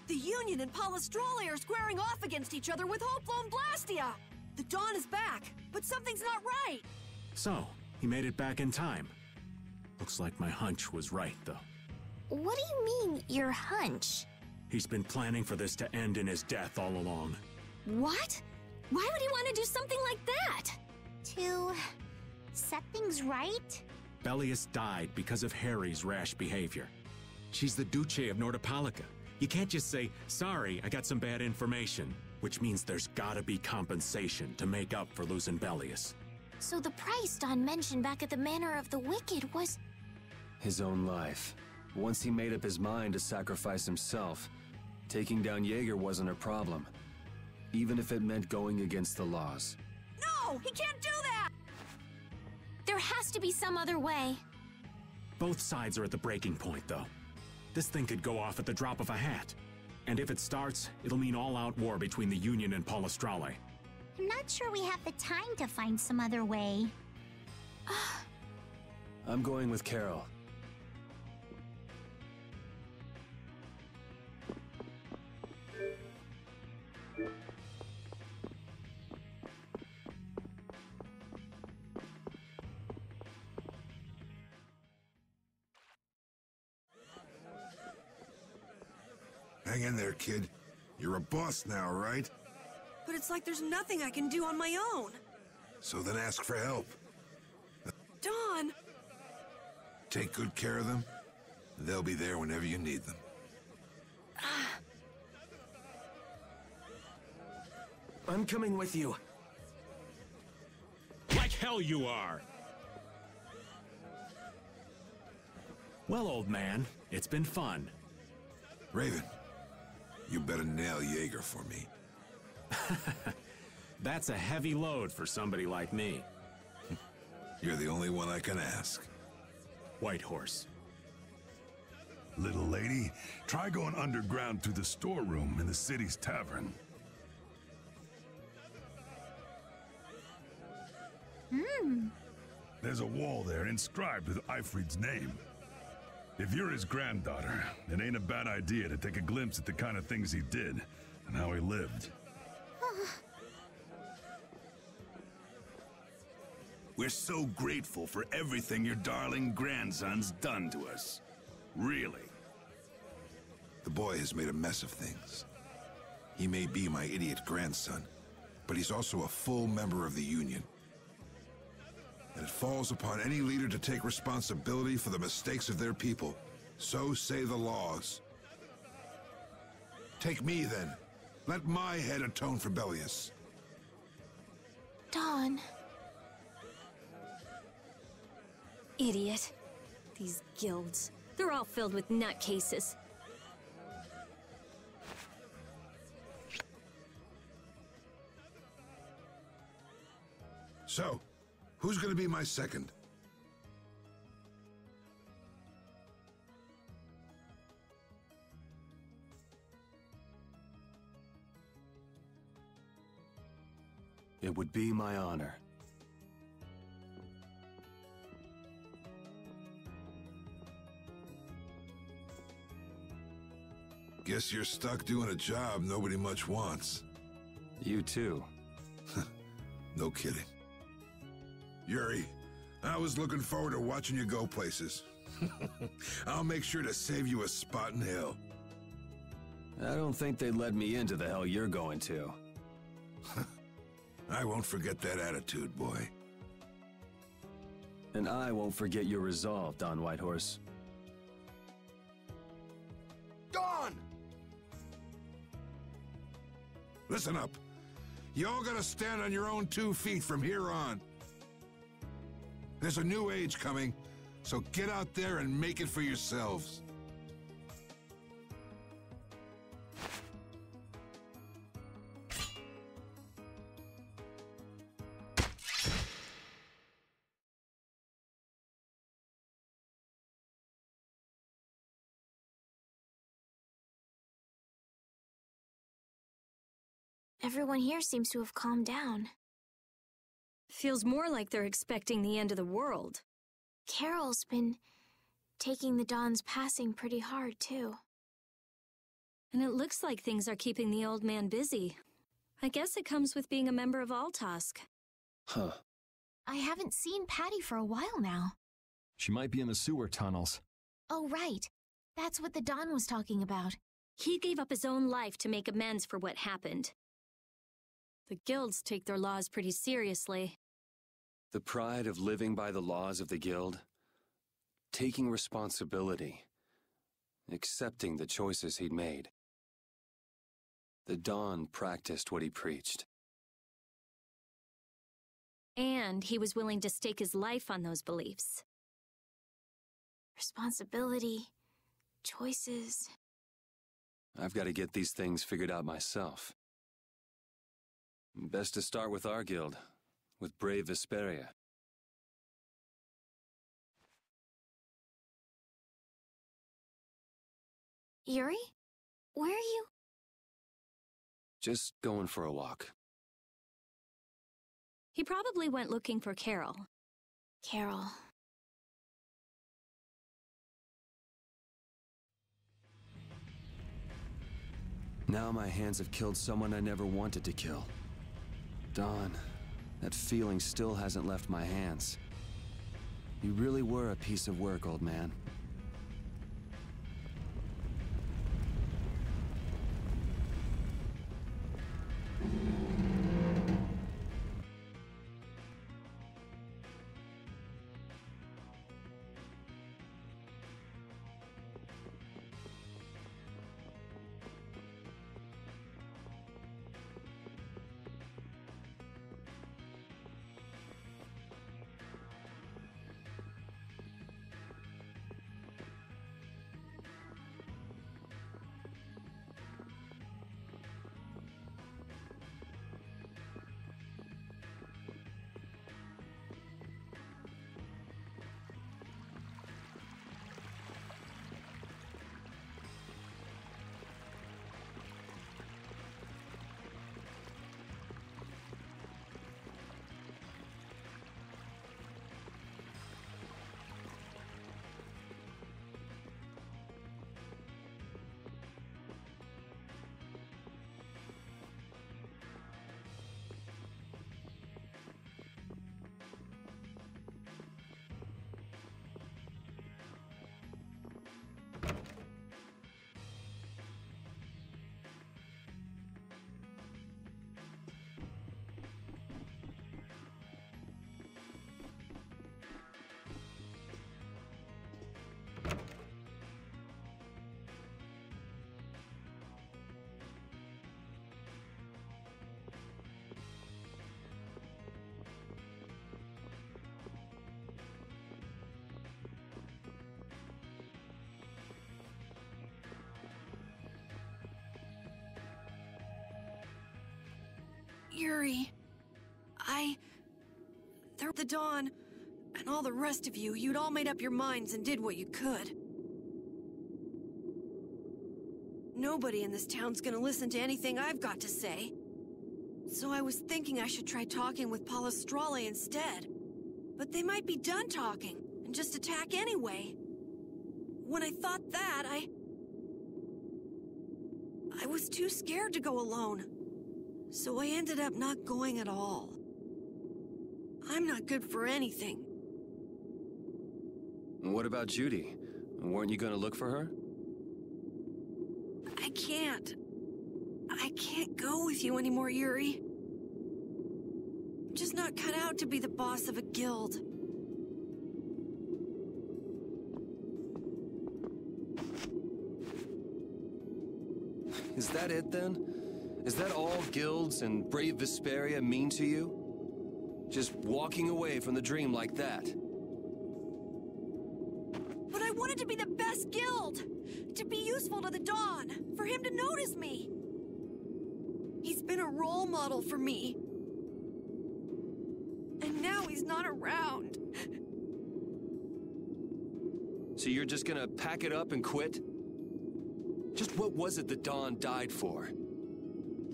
The Union and Palestrale are squaring off against each other with Hoplo and Blastia! The Dawn is back, but something's not right! So, he made it back in time. Looks like my hunch was right, though. What do you mean, your hunch? He's been planning for this to end in his death all along. What? Why would he want to do something like that? To... set things right? Bellius died because of Harry's rash behavior. She's the Duce of Nordapalica. You can't just say, sorry, I got some bad information, which means there's gotta be compensation to make up for losing Bellius. So the price Dawn mentioned back at the Manor of the Wicked was... His own life. Once he made up his mind to sacrifice himself, taking down Jaeger wasn't a problem. Even if it meant going against the laws. No! He can't do that! There has to be some other way. Both sides are at the breaking point, though. This thing could go off at the drop of a hat. And if it starts, it'll mean all-out war between the Union and Palestrale. I'm not sure we have the time to find some other way. I'm going with Carol. Hang in there, kid. You're a boss now, right? But it's like there's nothing I can do on my own. So then ask for help. Dawn! Take good care of them. They'll be there whenever you need them. I'm coming with you. Like hell you are! Well, old man, it's been fun. Raven, you better nail Jaeger for me. That's a heavy load for somebody like me. You're the only one I can ask. Whitehorse. Little lady, try going underground through the storeroom in the city's tavern. There's a wall there inscribed with Ifrid's name. If you're his granddaughter, it ain't a bad idea to take a glimpse at the kind of things he did and how he lived. We're so grateful for everything your darling grandson's done to us. Really. The boy has made a mess of things. He may be my idiot grandson, but he's also a full member of the Union. And it falls upon any leader to take responsibility for the mistakes of their people. So say the laws. Take me, then. Let my head atone for Bellius. Dawn. Idiot. These guilds, they're all filled with nutcases. So, who's gonna be my second? It would be my honor. Guess you're stuck doing a job nobody much wants. You too. No kidding. Yuri, I was looking forward to watching you go places. I'll make sure to save you a spot in hell. I don't think they'd let me into the hell you're going to. I won't forget that attitude, boy. And I won't forget your resolve, Don Whitehorse. Dawn! Listen up. You all gotta stand on your own 2 feet from here on. There's a new age coming, so get out there and make it for yourselves. Everyone here seems to have calmed down. Feels more like they're expecting the end of the world. Carol's been taking the Dawn's passing pretty hard, too. And it looks like things are keeping the old man busy. I guess it comes with being a member of Altosk. Huh. I haven't seen Patty for a while now. She might be in the sewer tunnels. Oh, right. That's what the Dawn was talking about. He gave up his own life to make amends for what happened. The guilds take their laws pretty seriously. The pride of living by the laws of the guild, taking responsibility, accepting the choices he'd made. The Dawn practiced what he preached. And he was willing to stake his life on those beliefs. Responsibility, choices. I've got to get these things figured out myself. Best to start with our guild, with brave Vesperia. Yuri? Where are you? Just going for a walk. He probably went looking for Carol. Carol. Now my hands have killed someone I never wanted to kill. Dawn, that feeling still hasn't left my hands. You really were a piece of work, old man. Yuri, the Dawn, and all the rest of you, you'd all made up your minds and did what you could. Nobody in this town's gonna listen to anything I've got to say. So I was thinking I should try talking with Palestrale instead. But they might be done talking, and just attack anyway. When I thought that, I was too scared to go alone. So I ended up not going at all. I'm not good for anything. What about Judy? Weren't you gonna look for her? I can't. I can't go with you anymore, Yuri. I'm just not cut out to be the boss of a guild. Is that it then? Is that all guilds and brave Vesperia mean to you? Just walking away from the dream like that? But I wanted to be the best guild! To be useful to the Dawn! For him to notice me! He's been a role model for me. And now he's not around. So you're just gonna pack it up and quit? Just what was it the Dawn died for?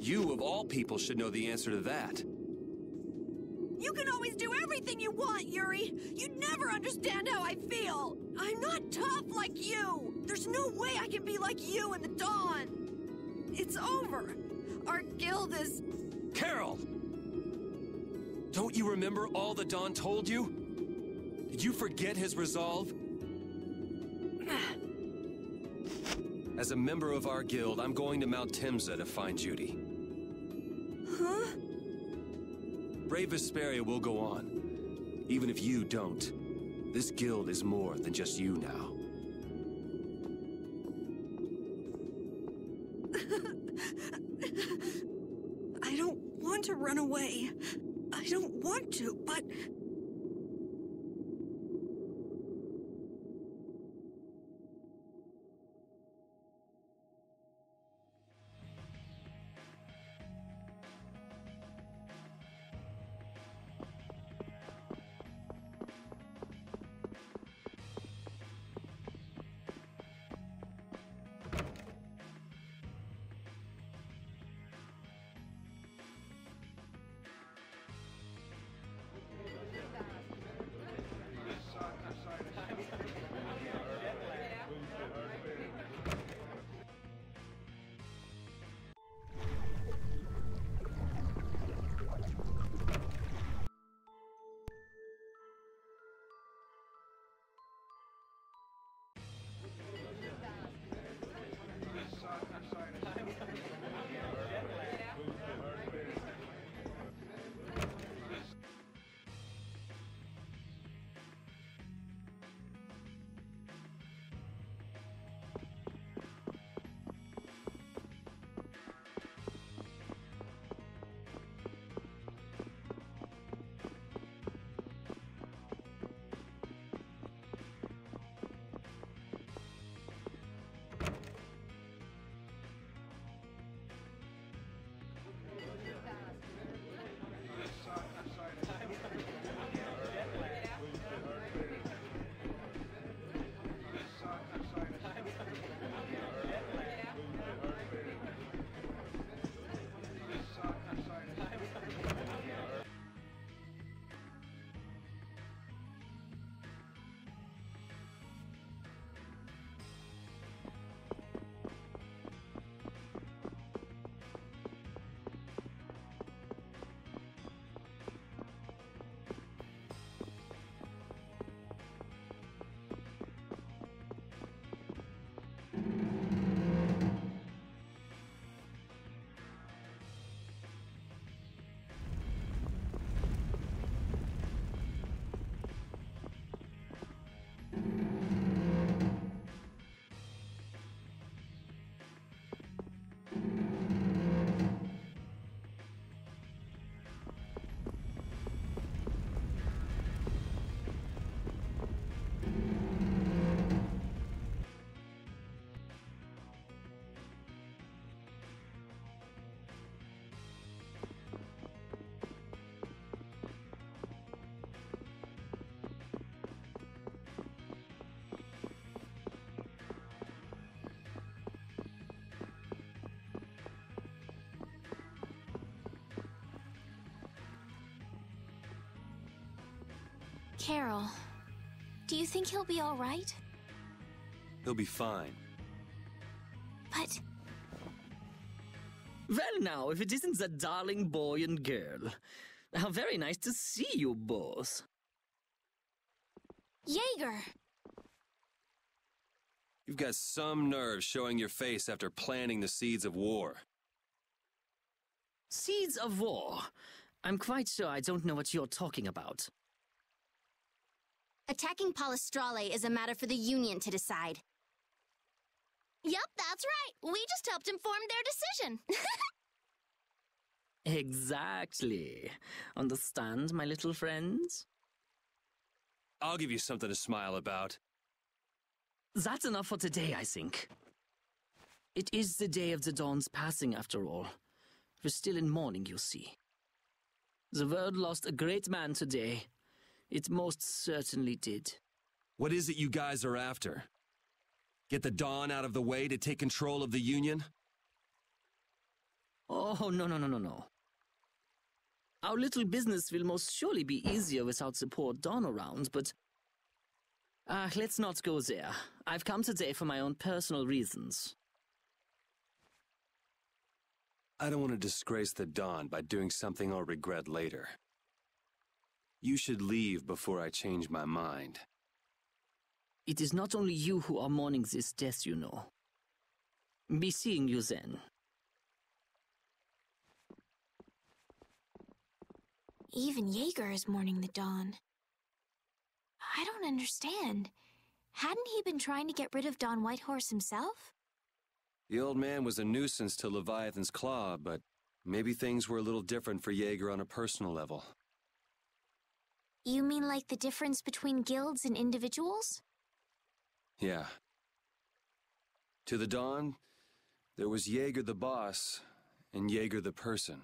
You, of all people, should know the answer to that. You can always do everything you want, Yuri! You'd never understand how I feel! I'm not tough like you! There's no way I can be like you and the Dawn! It's over! Our guild is... Carol! Don't you remember all the Dawn told you? Did you forget his resolve? As a member of our guild, I'm going to Mount Timsa to find Judy. Huh? Brave Vesperia will go on. Even if you don't. This guild is more than just you now. I don't want to run away. I don't want to, but... Carol, do you think he'll be all right? He'll be fine. But... Well now, if it isn't that darling boy and girl. How very nice to see you both. Jaeger! You've got some nerve showing your face after planting the seeds of war. Seeds of war? I'm quite sure I don't know what you're talking about. Attacking Palestrale is a matter for the Union to decide. Yup, that's right. We just helped inform their decision. Exactly. Understand, my little friends? I'll give you something to smile about. That's enough for today, I think. It is the day of the Dawn's passing, after all. We're still in mourning, you see. The world lost a great man today. It most certainly did. What is it you guys are after? Get the Dawn out of the way to take control of the Union? Oh, no. Our little business will most surely be easier without support Dawn around, but... let's not go there. I've come today for my own personal reasons. I don't want to disgrace the Dawn by doing something I'll regret later. You should leave before I change my mind. It is not only you who are mourning this death, you know. Be seeing you then. Even Jaeger is mourning the Dawn. I don't understand. Hadn't he been trying to get rid of Don Whitehorse himself? The old man was a nuisance to Leviathan's Claw, but maybe things were a little different for Jaeger on a personal level. You mean like the difference between guilds and individuals? Yeah. To the Dawn, there was Jaeger the boss, and Jaeger the person.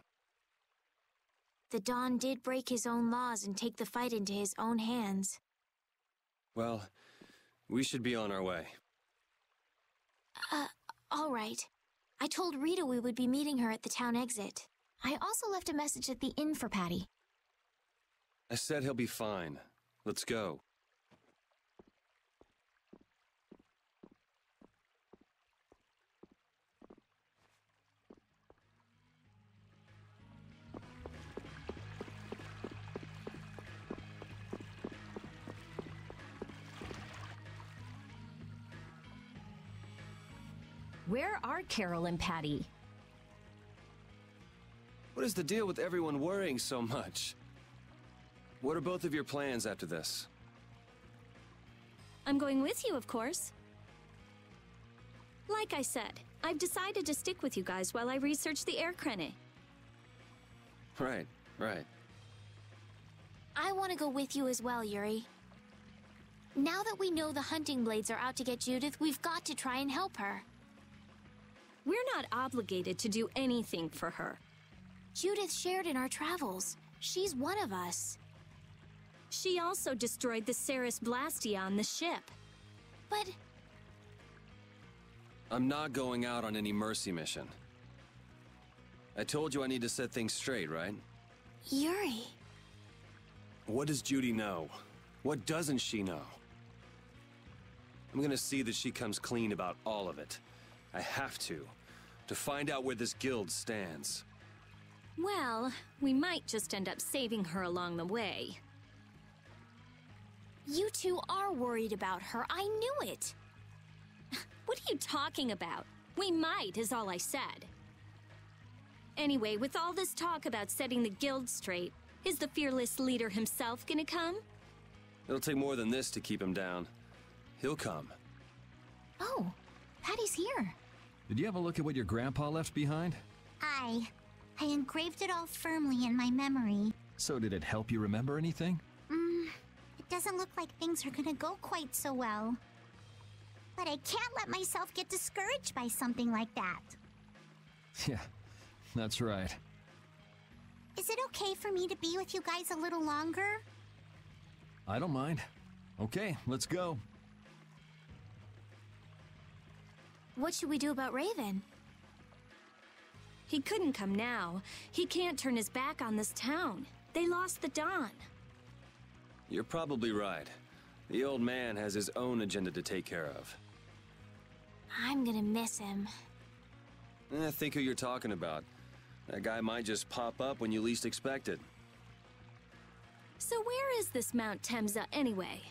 The Dawn did break his own laws and take the fight into his own hands. Well, we should be on our way. All right. I told Rita we would be meeting her at the town exit. I also left a message at the inn for Patty. I said he'll be fine. Let's go. Where are Carol and Patty? What is the deal with everyone worrying so much? What are both of your plans after this? I'm going with you, of course. Like I said, I've decided to stick with you guys while I research the air crenny. Right. I want to go with you as well, Yuri. Now that we know the hunting blades are out to get Judith, we've got to try and help her. We're not obligated to do anything for her. Judith shared in our travels. She's one of us. She also destroyed the Ceres Blastia on the ship. But... I'm not going out on any mercy mission. I told you I need to set things straight, right? Yuri... What does Judy know? What doesn't she know? I'm gonna see that she comes clean about all of it. I have to find out where this guild stands. Well, we might just end up saving her along the way. You two are worried about her. I knew it. What are you talking about? We might, is all I said. Anyway, with all this talk about setting the guild straight, is the fearless leader himself gonna come? It'll take more than this to keep him down. He'll come. Oh, Patty's here. Did you have a look at what your grandpa left behind? I engraved it all firmly in my memory. So did it help you remember anything? It doesn't look like things are gonna go quite so well. But I can't let myself get discouraged by something like that. Yeah, that's right. Is it okay for me to be with you guys a little longer? I don't mind. Okay, let's go. What should we do about Raven? He couldn't come now. He can't turn his back on this town. They lost the Dawn. You're probably right. The old man has his own agenda to take care of. I'm gonna miss him. Think who you're talking about. That guy might just pop up when you least expect it. So where is this Mount Temza anyway?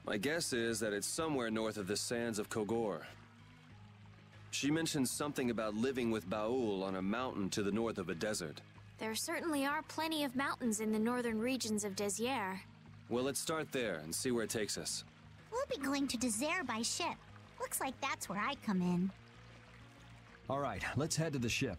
My guess is that it's somewhere north of the sands of Kogor. She mentioned something about living with Baul on a mountain to the north of a desert. There certainly are plenty of mountains in the northern regions of Desier. Well, let's start there and see where it takes us. We'll be going to Désert by ship. Looks like that's where I come in. All right, let's head to the ship.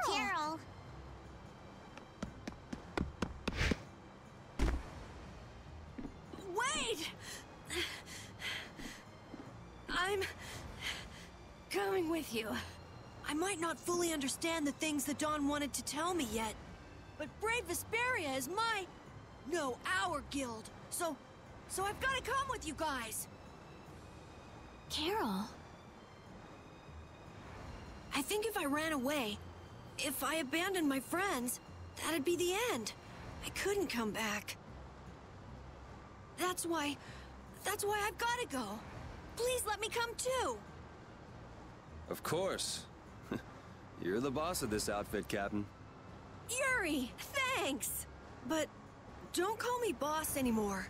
Carol! Wait! I'm coming with you. I might not fully understand the things that Dawn wanted to tell me yet, but Brave Vesperia is our guild. So I've got to come with you guys. Carol. I think if I ran away, if I abandoned my friends, that'd be the end. I couldn't come back. That's why I've got to go. Please let me come too. Of course. You're the boss of this outfit, Captain. Yuri, thanks. But don't call me boss anymore.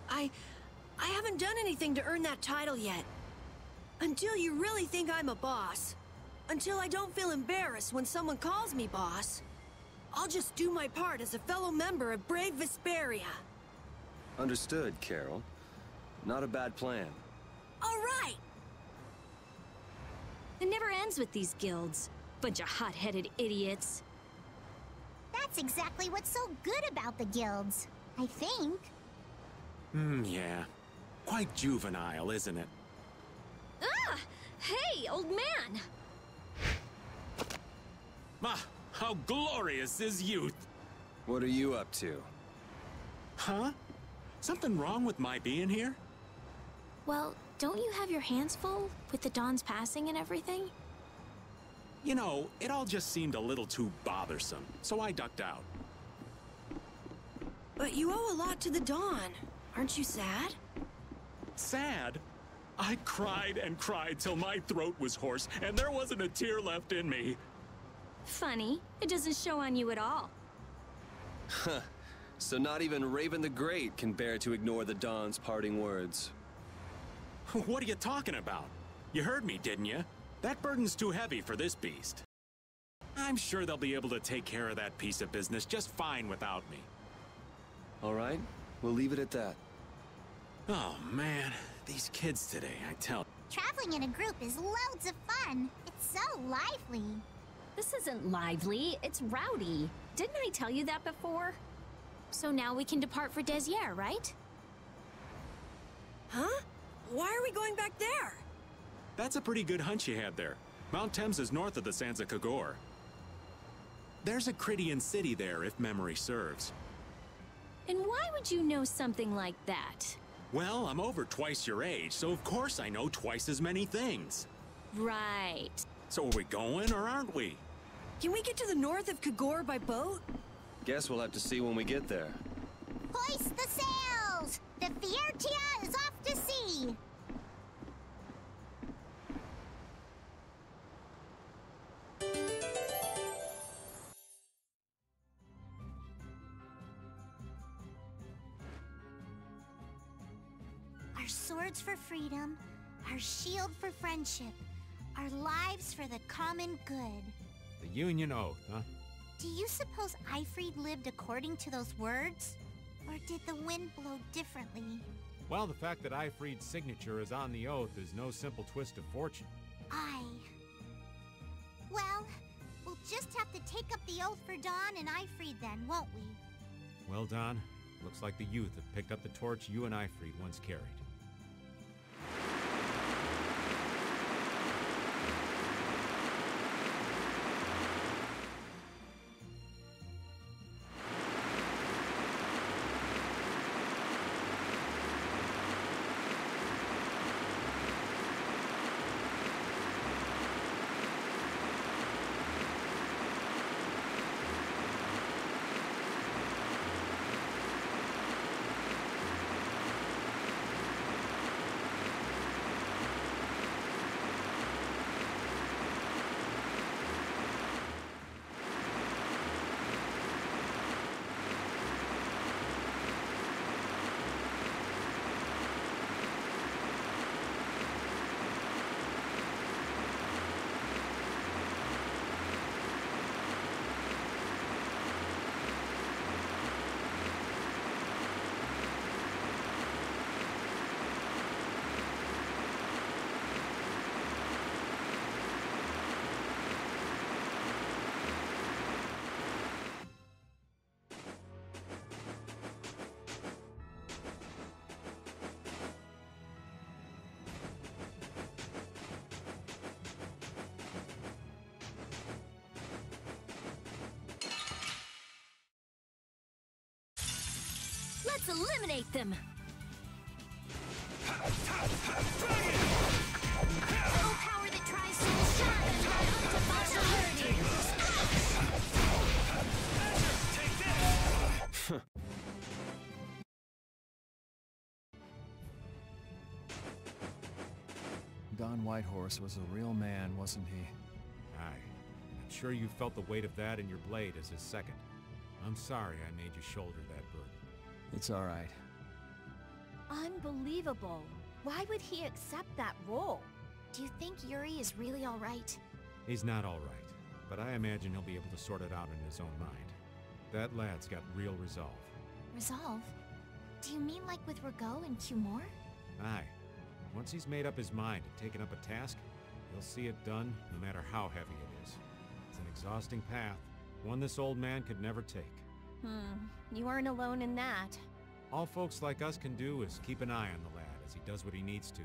I haven't done anything to earn that title yet. Until you really think I'm a boss. Until I don't feel embarrassed when someone calls me boss. I'll just do my part as a fellow member of Brave Vesperia. Understood, Carol. Not a bad plan. All right! It never ends with these guilds. Bunch of hot-headed idiots. That's exactly what's so good about the guilds, I think. Yeah. Quite juvenile, isn't it? Ah! Hey, old man! Ah, how glorious is youth! What are you up to? Huh? Something wrong with my being here? Well, don't you have your hands full with the Dawn's passing and everything? You know, it all just seemed a little too bothersome, so I ducked out. But you owe a lot to the Dawn. Aren't you sad? Sad? I cried and cried till my throat was hoarse, and there wasn't a tear left in me. Funny, it doesn't show on you at all. Huh. So not even Raven the Great can bear to ignore the Dawn's parting words. What are you talking about? You heard me, didn't you? That burden's too heavy for this beast. I'm sure they'll be able to take care of that piece of business just fine without me. All right, we'll leave it at that. Oh, man. These kids today, I tell. Traveling in a group is loads of fun. It's so lively. This isn't lively, it's rowdy. Didn't I tell you that before? So now we can depart for Desier, right? Huh? Why are we going back there? That's a pretty good hunch you had there. Mount Thames is north of the Sands of Kogor. There's a Crydian city there, if memory serves. And why would you know something like that? Well, I'm over twice your age, so of course I know twice as many things. Right. So are we going, or aren't we? Can we get to the north of Kogor by boat? Guess we'll have to see when we get there. Hoist the sails! The Fiertia is off to sea! Our swords for freedom, our shield for friendship, our lives for the common good. The Union Oath, huh? Do you suppose Eifried lived according to those words? Or did the wind blow differently? Well, the fact that Eifried's signature is on the oath is no simple twist of fortune. Well, we'll just have to take up the oath for Dawn and Ifrid then, won't we? Well, Don, looks like the youth have picked up the torch you and Ifrid once carried. Let's eliminate them! No power that tries to shine my ultimate Don Whitehorse was a real man, wasn't he? Aye. I'm sure you felt the weight of that in your blade as his second. I'm sorry I made you shoulder that burden. It's all right. Unbelievable. Why would he accept that role? Do you think Yuri is really all right? He's not all right, but I imagine he'll be able to sort it out in his own mind. That lad's got real resolve. Resolve? Do you mean like with Rago and Cumore? Aye. Once he's made up his mind and taken up a task, he'll see it done no matter how heavy it is. It's an exhausting path, one this old man could never take. You aren't alone in that. All folks like us can do is keep an eye on the lad as he does what he needs to.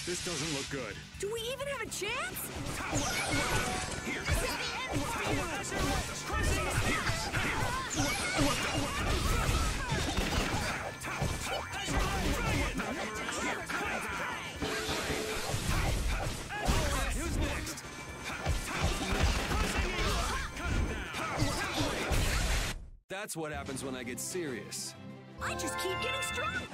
This doesn't look good. Do we even have a chance? Who's next? That's what happens when I get serious. I just keep getting stronger.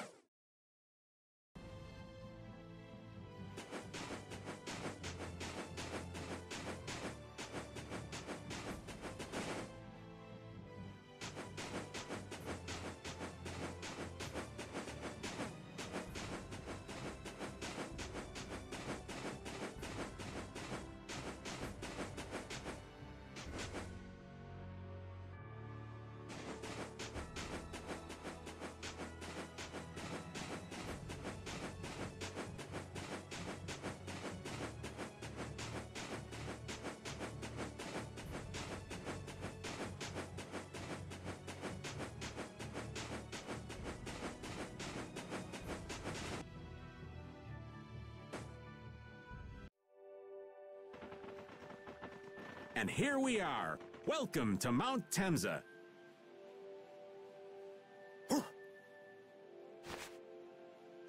And here we are. Welcome to Mount Temza.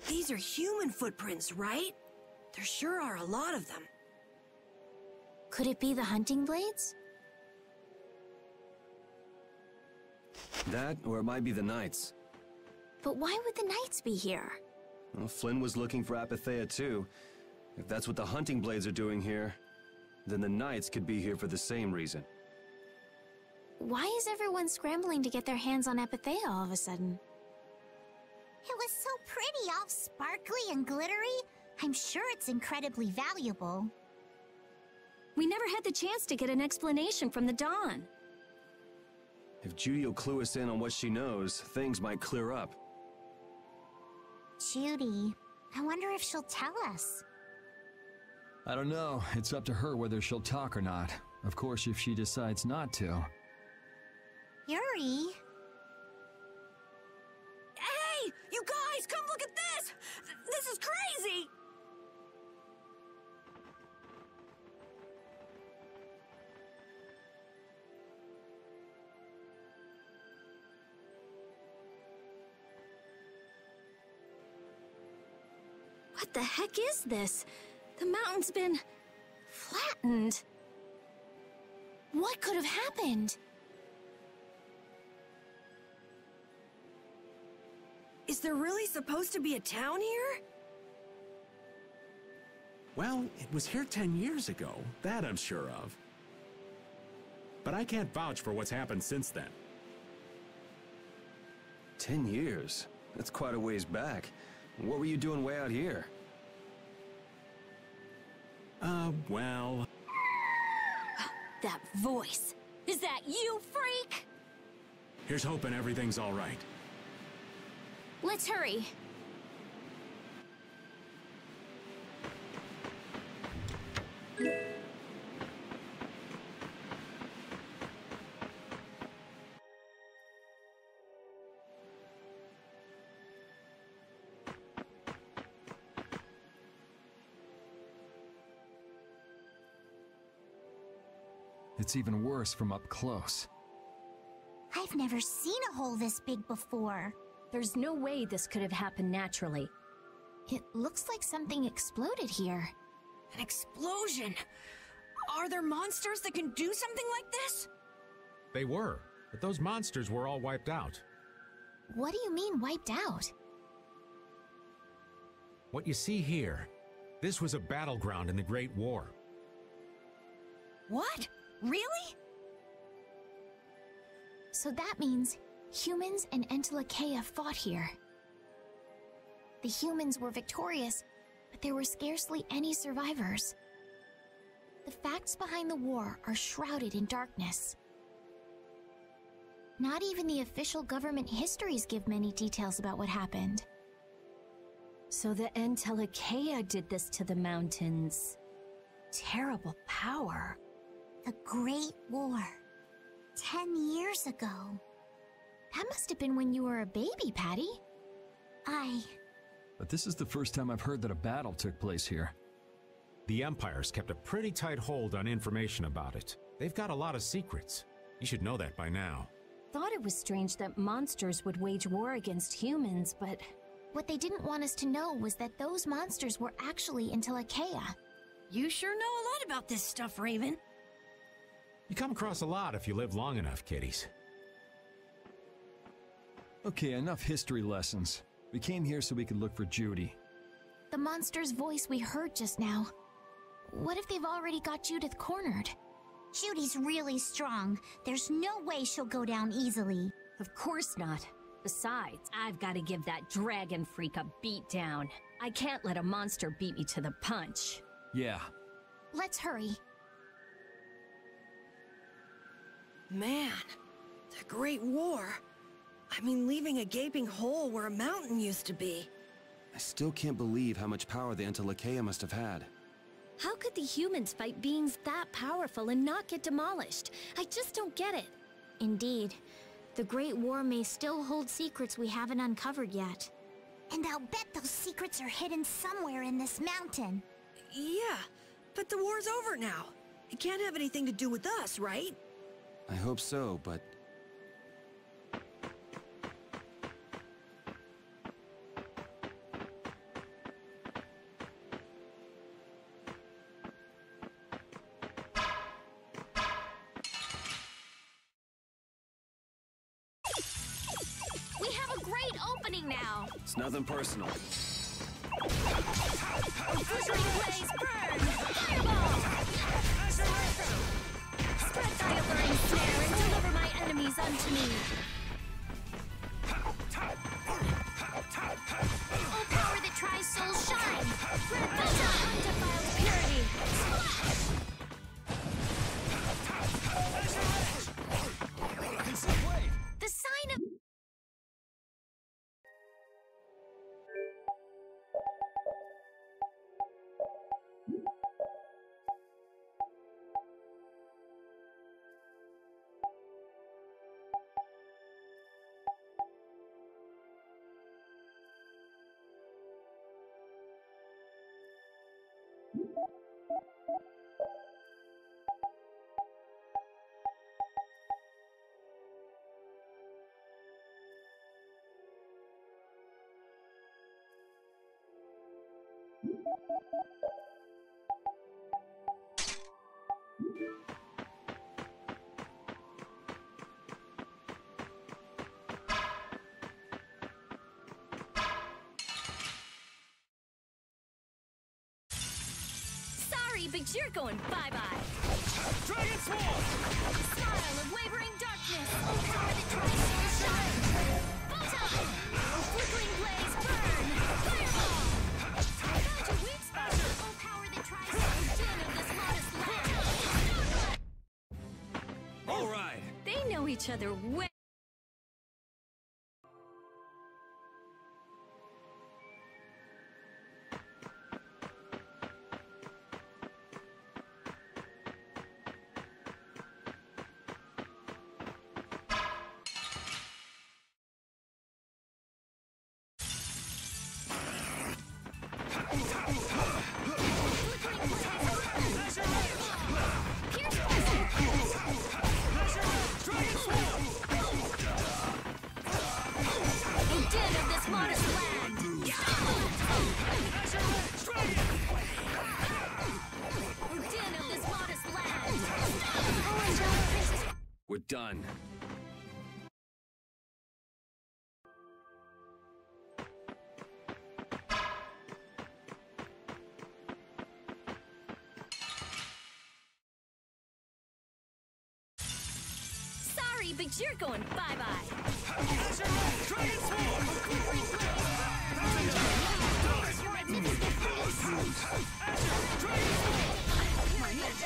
These are human footprints, right? There sure are a lot of them. Could it be the hunting blades? That, or it might be the Knights. But why would the Knights be here? Well, Flynn was looking for Apathea too. If that's what the hunting blades are doing here, then the Knights could be here for the same reason. Why is everyone scrambling to get their hands on Apathea all of a sudden? It was so pretty, all sparkly and glittery. I'm sure it's incredibly valuable. We never had the chance to get an explanation from the Dawn. If Judy will clue us in on what she knows, things might clear up. Judy. I wonder if she'll tell us. I don't know. It's up to her whether she'll talk or not. Of course, if she decides not to. Yuri? Hey! You guys, come look at this! This is crazy! What the heck is this? The mountain's been flattened. What could have happened? Is there really supposed to be a town here? Well, it was here 10 years ago. That I'm sure of. But I can't vouch for what's happened since then. 10 years? That's quite a ways back. What were you doing way out here? Well... That voice. Is that you, freak? Here's hoping everything's all right. Let's hurry. It's even worse from up close. I've never seen a hole this big before. There's no way this could have happened naturally. It looks like something exploded here. An explosion? Are there monsters that can do something like this? They were, but those monsters were all wiped out. What do you mean, wiped out? What you see here, this was a battleground in the Great War. What? Really? So that means humans and Entelekea fought here. The humans were victorious, but there were scarcely any survivors. The facts behind the war are shrouded in darkness. Not even the official government histories give many details about what happened. So the Entelekea did this to the mountains. Terrible power. The Great War. 10 years ago. That must have been when you were a baby, Patty. But this is the first time I've heard that a battle took place here. The Empire's kept a pretty tight hold on information about it. They've got a lot of secrets. You should know that by now. Thought it was strange that monsters would wage war against humans, but... What they didn't want us to know was that those monsters were actually Entelekea. You sure know a lot about this stuff, Raven. You come across a lot if you live long enough, kiddies. Okay, enough history lessons. We came here so we could look for Judy. The monster's voice we heard just now. What if they've already got Judith cornered? Judy's really strong. There's no way she'll go down easily. Of course not. Besides, I've got to give that dragon freak a beat down. I can't let a monster beat me to the punch. Yeah. Let's hurry. Man, the Great War. I mean, leaving a gaping hole where a mountain used to be. I still can't believe how much power the Entelekea must have had. How could the humans fight beings that powerful and not get demolished? I just don't get it. Indeed. The Great War may still hold secrets we haven't uncovered yet. And I'll bet those secrets are hidden somewhere in this mountain. Yeah, but the war's over now. It can't have anything to do with us, right? I hope so, but... We have a great opening now! It's nothing personal. Flickering blaze, burn! Fireball! Spread thy alluring snare and deliver my enemies unto me! O power that tries souls shine! Grant Vita undefiled purity! The sign of... Sorry, but you're going bye-bye. Dragon Swarm! Smile of wavering darkness. Power that tries to shine. Photon! Flickering blaze, burn. Fireball! Found your weak spot. Oh, power that tries to din of this modest land. All right. They know each other well. We're done. Sorry, but you're going bye-bye. Dragon Swarm! You're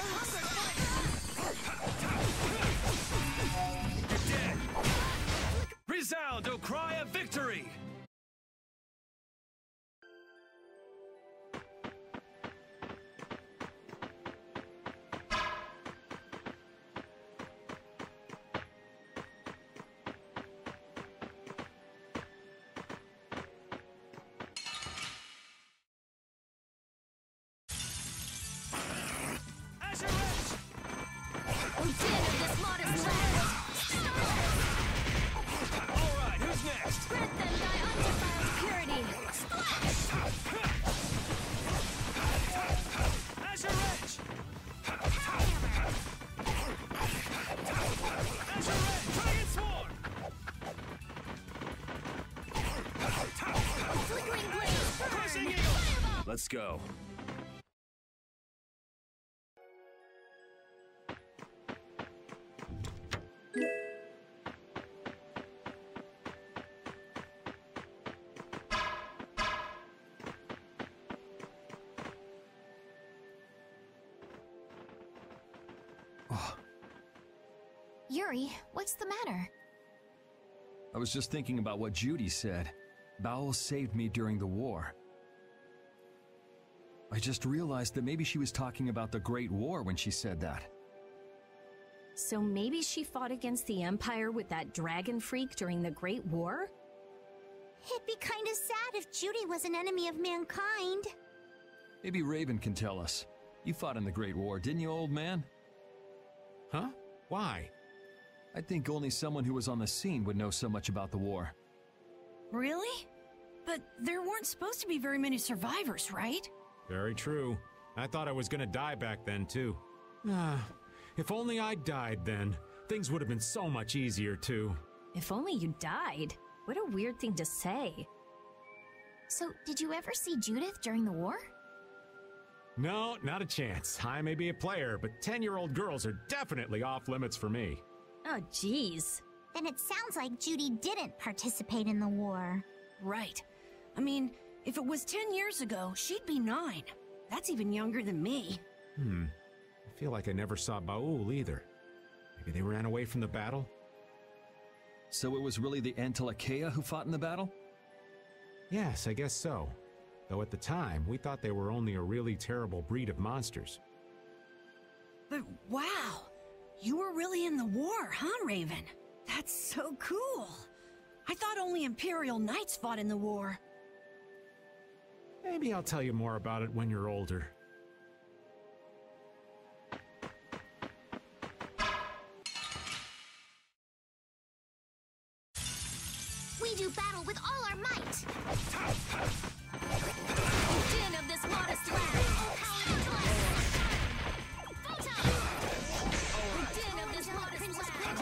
dead. Resound, O cry of victory! Let's go. Yuri, what's the matter? I was just thinking about what Judy said. Bowel saved me during the war. I just realized that maybe she was talking about the Great War when she said that. So maybe she fought against the Empire with that dragon freak during the Great War? It'd be kinda sad if Judy was an enemy of mankind. Maybe Raven can tell us. You fought in the Great War, didn't you, old man? Huh? Why? I think only someone who was on the scene would know so much about the war. Really? But there weren't supposed to be very many survivors, right? Very true. I thought I was gonna die back then, too. If only I died then. Things would have been so much easier, too. If only you died. What a weird thing to say. So, did you ever see Judith during the war? No, not a chance. I may be a player, but 10-year-old girls are definitely off limits for me. Oh, jeez. Then it sounds like Judy didn't participate in the war. Right. I mean, if it was 10 years ago, she'd be 9. That's even younger than me. I feel like I never saw Baul either. Maybe they ran away from the battle? So it was really the Antilochea who fought in the battle? Yes, I guess so. Though at the time, we thought they were only a really terrible breed of monsters. But wow! You were really in the war, huh, Raven? That's so cool! I thought only Imperial Knights fought in the war. Maybe I'll tell you more about it when you're older. do battle with all our might! Din of this modest land! The din of this modest land!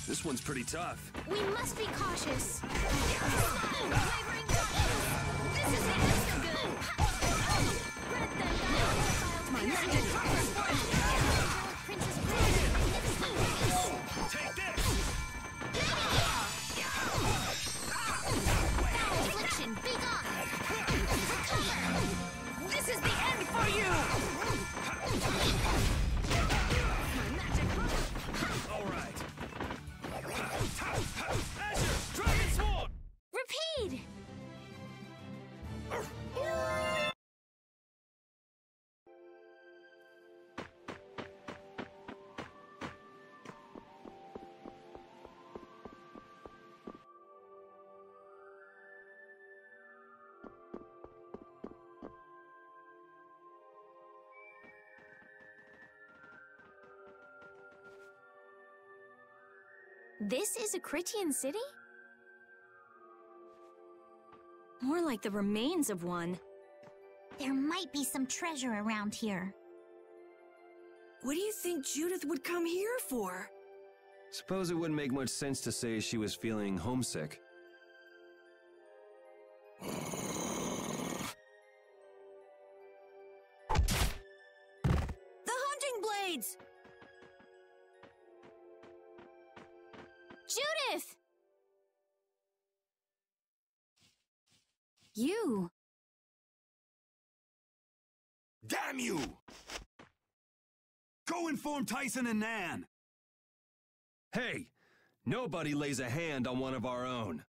This one's pretty tough. We must be cautious. Wavering darkness! This is the instant good! Grant them the my magic Princess Take this! Affliction, be gone! This is the end for you! My magic All right. Azure, Dragon Sword! Repeat! This is a Critian city? More like the remains of one. There might be some treasure around here. What do you think Judith would come here for? Suppose it wouldn't make much sense to say she was feeling homesick. The hunting blades! Judith! You. Damn you! Go inform Tyson and Nan! Hey! Nobody lays a hand on one of our own.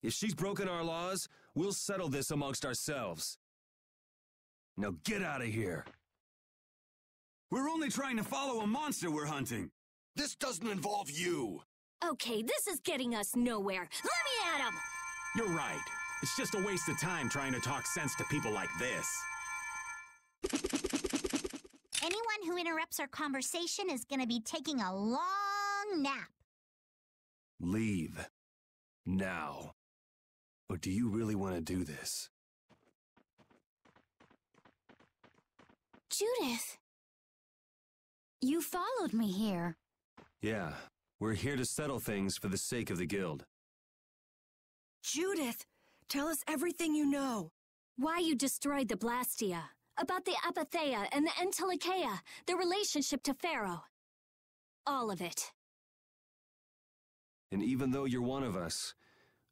If she's broken our laws, we'll settle this amongst ourselves. Now get out of here. We're only trying to follow a monster we're hunting. This doesn't involve you. Okay, this is getting us nowhere. Let me at him! You're right. It's just a waste of time trying to talk sense to people like this. Anyone who interrupts our conversation is gonna be taking a long nap. Leave. Now. Or do you really want to do this? Judith! You followed me here. Yeah, we're here to settle things for the sake of the guild. Judith, tell us everything you know. Why you destroyed the Blastia. About the Apatheia and the Entelikeia, their relationship to Pharaoh. All of it. And even though you're one of us,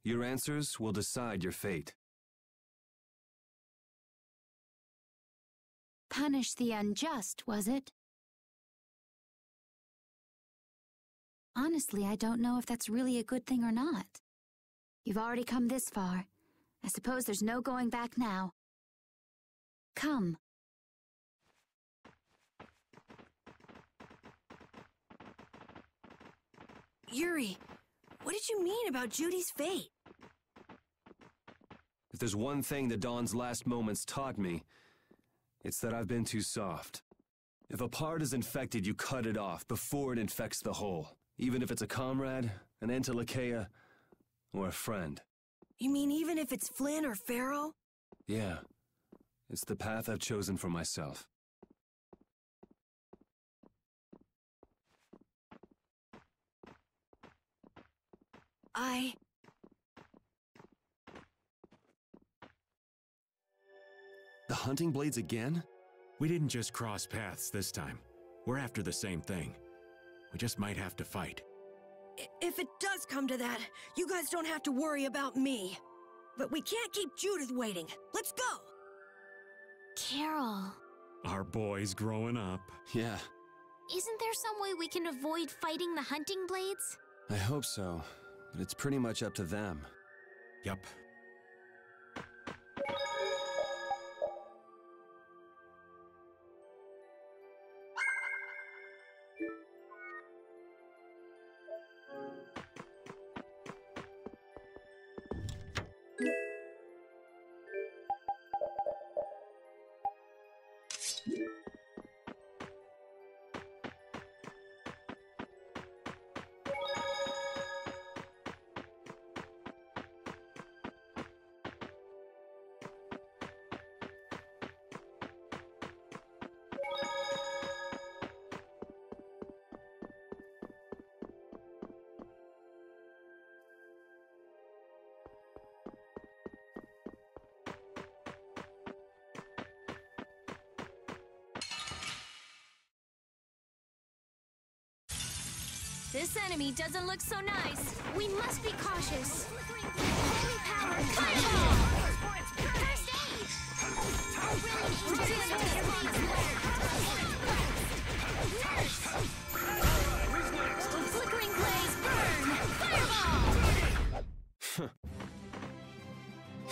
your answers will decide your fate. Punish the unjust, was it? Honestly, I don't know if that's really a good thing or not. You've already come this far. I suppose there's no going back now. Come. Yuri, what did you mean about Judy's fate? If there's one thing the Dawn's last moments taught me, it's that I've been too soft. If a part is infected, you cut it off before it infects the whole. Even if it's a comrade, an Entelikeia, or a friend. You mean even if it's Flynn or Pharaoh? Yeah. It's the path I've chosen for myself. hunting blades again? We didn't just cross paths this time. We're after the same thing. We just might have to fight. If it does come to that, you guys don't have to worry about me. But we can't keep Judith waiting. Let's go! Carol. Our boy's growing up. Yeah. Isn't there some way we can avoid fighting the hunting blades? I hope so, but it's pretty much up to them. Yup. This enemy doesn't look so nice. We must be cautious. Holy power, fireball! First aid! Flickering blaze, burn! Fireball!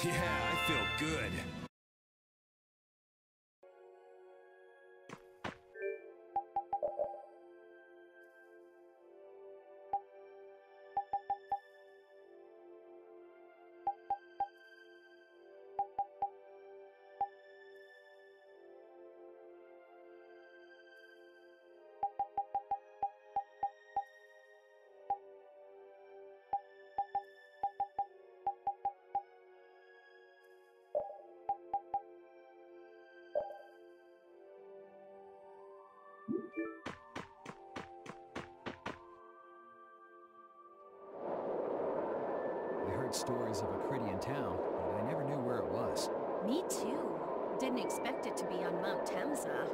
Yeah, I feel good. I heard stories of a Cridian town, but I never knew where it was. Me too. Didn't expect it to be on Mount Temsa.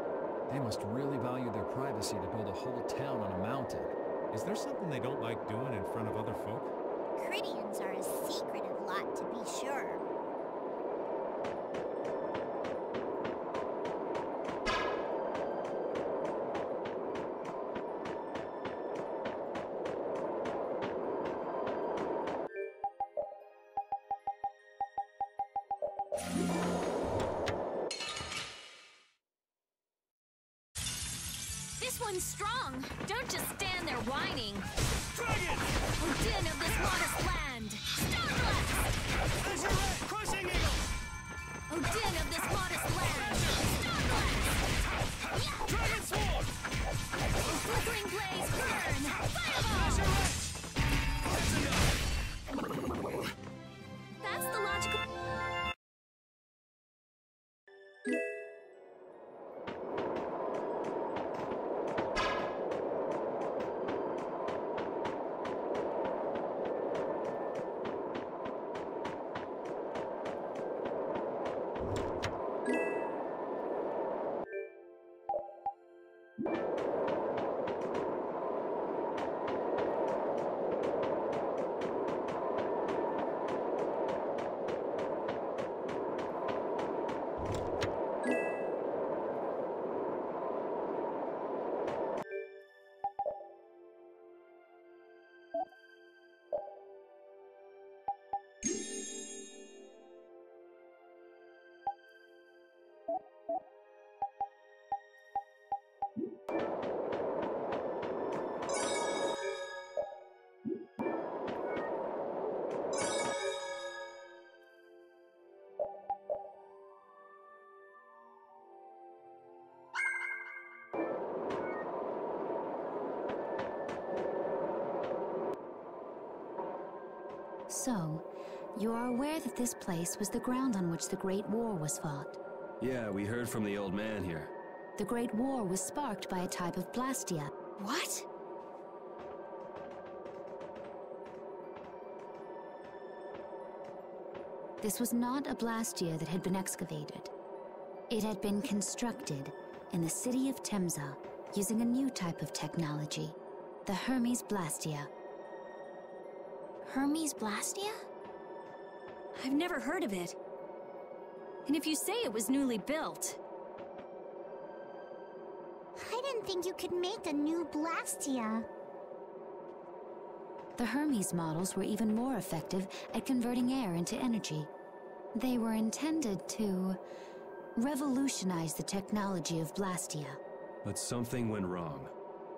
They must really value their privacy to build a whole town on a mountain. Is there something they don't like doing in front of other folk? Cridians are a secretive lot, to be sure. This one's strong. Don't just stand there whining. Dragon! Odin of this modest land. Stone blast! Azure crushing eagle! Odin of this modest land. Stone blast! Dragon sword! Flickering blaze, burn! Fireball! That's the logical... So, you are aware that this place was the ground on which the Great War was fought. Yeah, we heard from the old man here. The Great War was sparked by a type of blastia. What? This was not a blastia that had been excavated. It had been constructed in the city of Temza using a new type of technology, the Hermes Blastia. Hermes Blastia? I've never heard of it. And if you say it was newly built... I didn't think you could make a new Blastia. The Hermes models were even more effective at converting air into energy. They were intended to revolutionize the technology of Blastia. But something went wrong.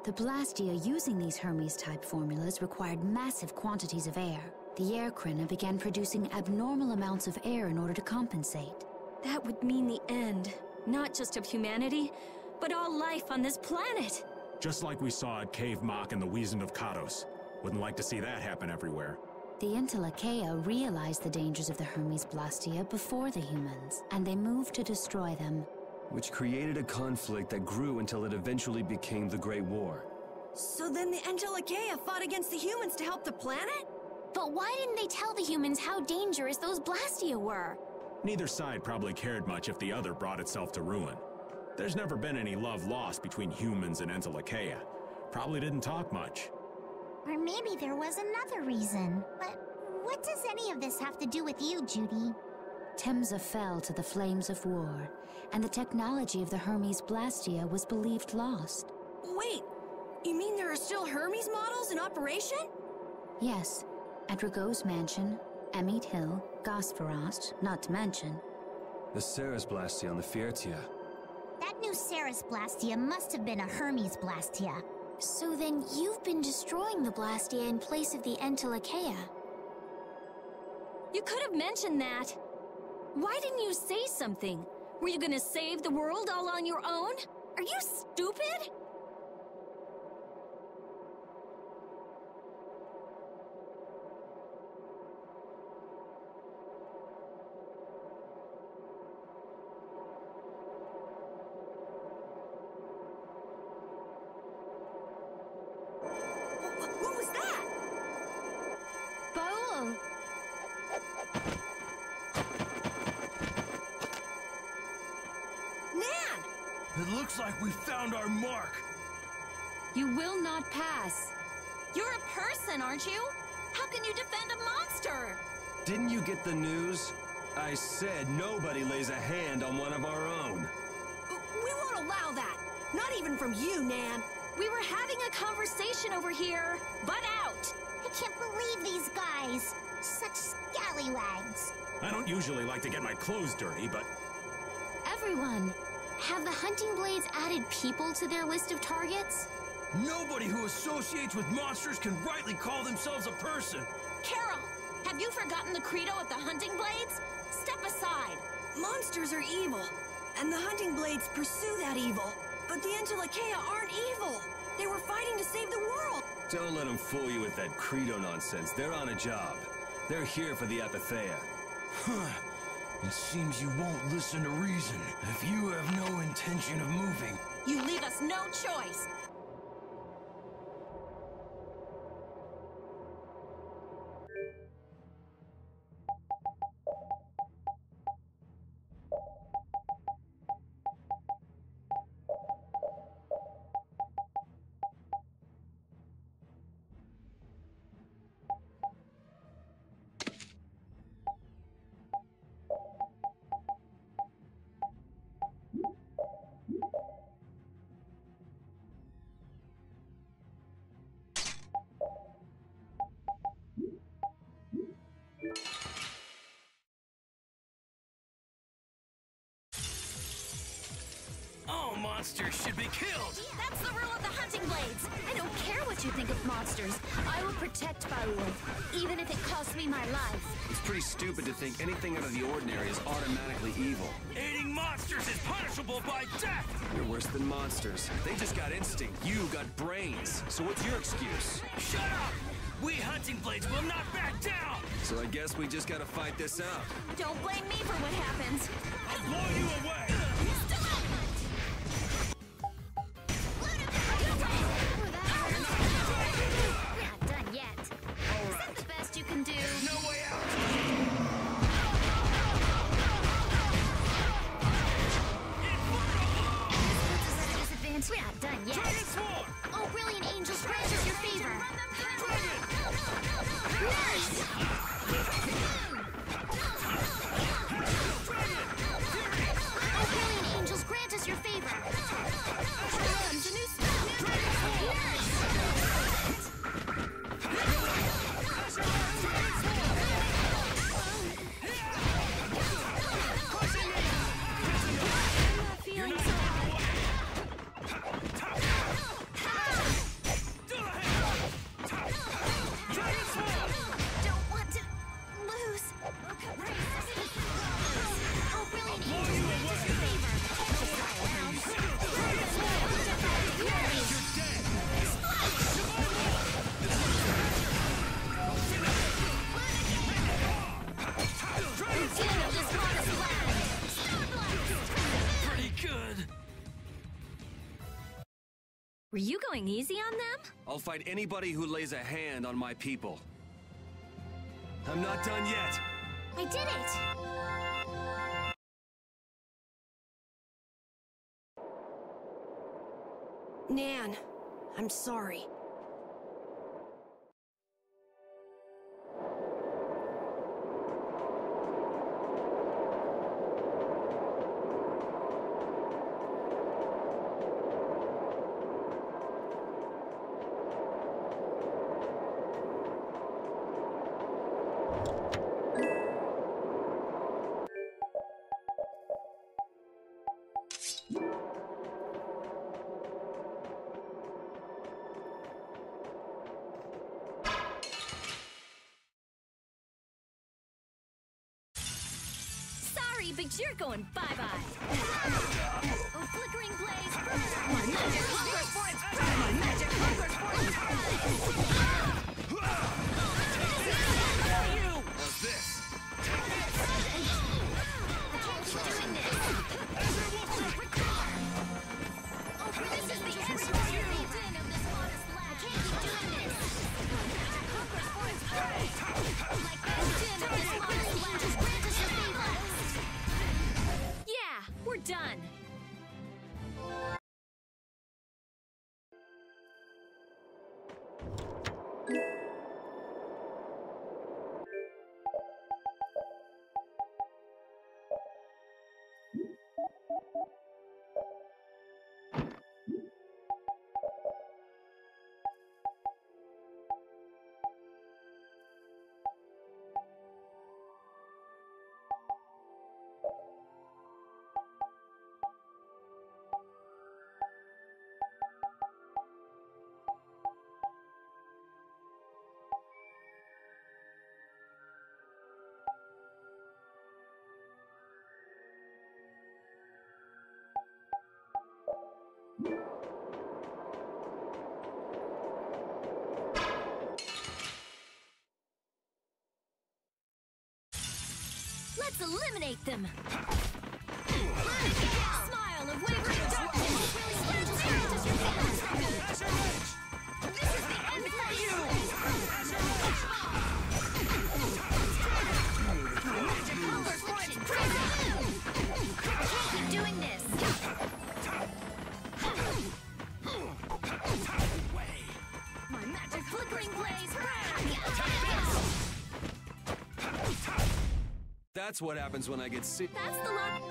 The Blastia using these Hermes-type formulas required massive quantities of air. The Airkrina began producing abnormal amounts of air in order to compensate. That would mean the end, not just of humanity, but all life on this planet. Just like we saw at Cave Mach and the Wiesent of Kados. Wouldn't like to see that happen everywhere. The Entelakea realized the dangers of the Hermes Blastia before the humans, and they moved to destroy them. Which created a conflict that grew until it eventually became the Great War. So then the Entelakea fought against the humans to help the planet? But why didn't they tell the humans how dangerous those Blastia were? Neither side probably cared much if the other brought itself to ruin. There's never been any love lost between humans and Entelakea. Probably didn't talk much. Or maybe there was another reason. But what does any of this have to do with you, Judy? Temza fell to the flames of war, and the technology of the Hermes Blastia was believed lost. Wait, you mean there are still Hermes models in operation? Yes, at Rago's mansion, Emmett Hill, Gosferost, not to mention. The Ceres Blastia on the Fiertia. That new Ceres Blastia must have been a Hermes Blastia. So then you've been destroying the Blastia in place of the Entelakea. You could have mentioned that. Why didn't you say something? Were you gonna save the world all on your own? Are you stupid? What was that? Baul! It looks like we found our mark. You will not pass. You're a person, aren't you? How can you defend a monster? Didn't you get the news? I said nobody lays a hand on one of our own. We won't allow that. Not even from you, Nan. We were having a conversation over here. Butt out! I can't believe these guys. Such scallywags. I don't usually like to get my clothes dirty, but... Everyone, have the hunting blades added people to their list of targets? Nobody who associates with monsters can rightly call themselves a person. Carol, have you forgotten the credo at the hunting blades? Step aside. Monsters are evil, and the hunting blades pursue that evil. But the Entelakea aren't evil. They were fighting to save the world. Don't let them fool you with that credo nonsense. They're on a job. They're here for the Apatheia. It seems you won't listen to reason. If you have no intention of moving... You leave us no choice. All monsters should be killed! That's the rule of the hunting blades. I don't care what you think of monsters. I will protect Baul, even if it costs me my life. It's pretty stupid to think anything out of the ordinary is automatically evil. Aiding monsters is punishable by death! You're worse than monsters. They just got instinct. You got brains. So what's your excuse? Shut up! We hunting blades will not back down! So I guess we just gotta fight this out. Don't blame me for what happens. I'll blow you away! We're not done yet. Is that the best you can do? There's no way out! Were you going easy on them? I'll fight anybody who lays a hand on my people. I'm not done yet. I did it! Nan, I'm sorry. But you're going bye-bye. Oh, flickering blaze. My magic hungers for its pride. My magic hungers for its pride. How's this? I can't keep doing this. Oh, this is the every din of this modest lad. I can't keep doing this. My magic hungers for its pride. Like the din of this modest lad. Just grant us your favor. Yeah, we're done. Let's eliminate them! Smile of wavering darkness! This is the end for you! My magic hungers for its prey! I can't keep doing this! My magic flickering blaze! That's what happens when I get sick. That's the luck.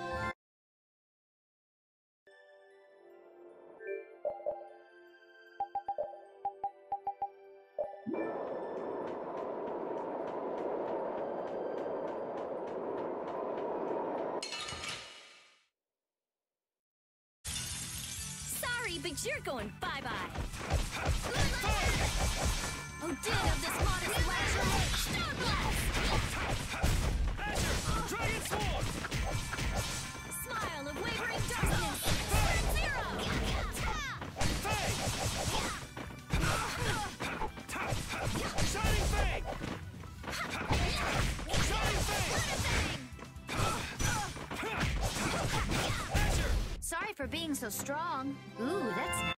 Sorry, but you're going bye-bye. Oh, din of this modest lad! Stone blast! Dragon Sword! Smile of wavering darkness! Zero! Shining Fang! Shining Fang! Sorry for being so strong. Ooh, that's nice.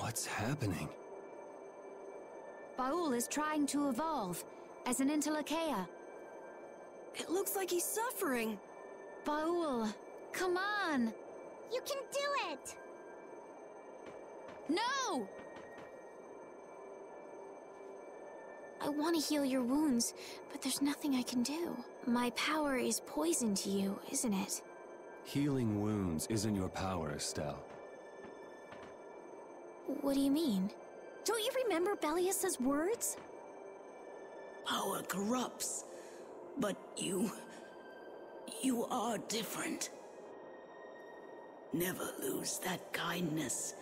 What's happening? Baul is trying to evolve as an Interlakeia. It looks like he's suffering. Baul, come on! You can do it! No! I want to heal your wounds, but there's nothing I can do. My power is poison to you, isn't it? Healing wounds isn't your power, Estelle. What do you mean? Don't you remember Bellius's words? Power corrupts, but you are different. Never lose that kindness,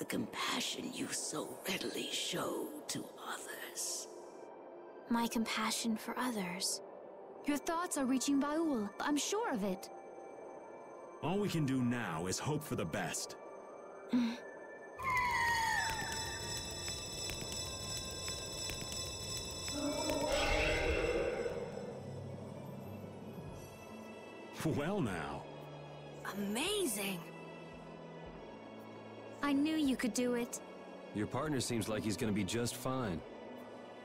the compassion you so readily show to others. My compassion for others. Your thoughts are reaching Baul. I'm sure of it. All we can do now is hope for the best. Well now. Amazing. I knew you could do it. Your partner seems like he's gonna be just fine.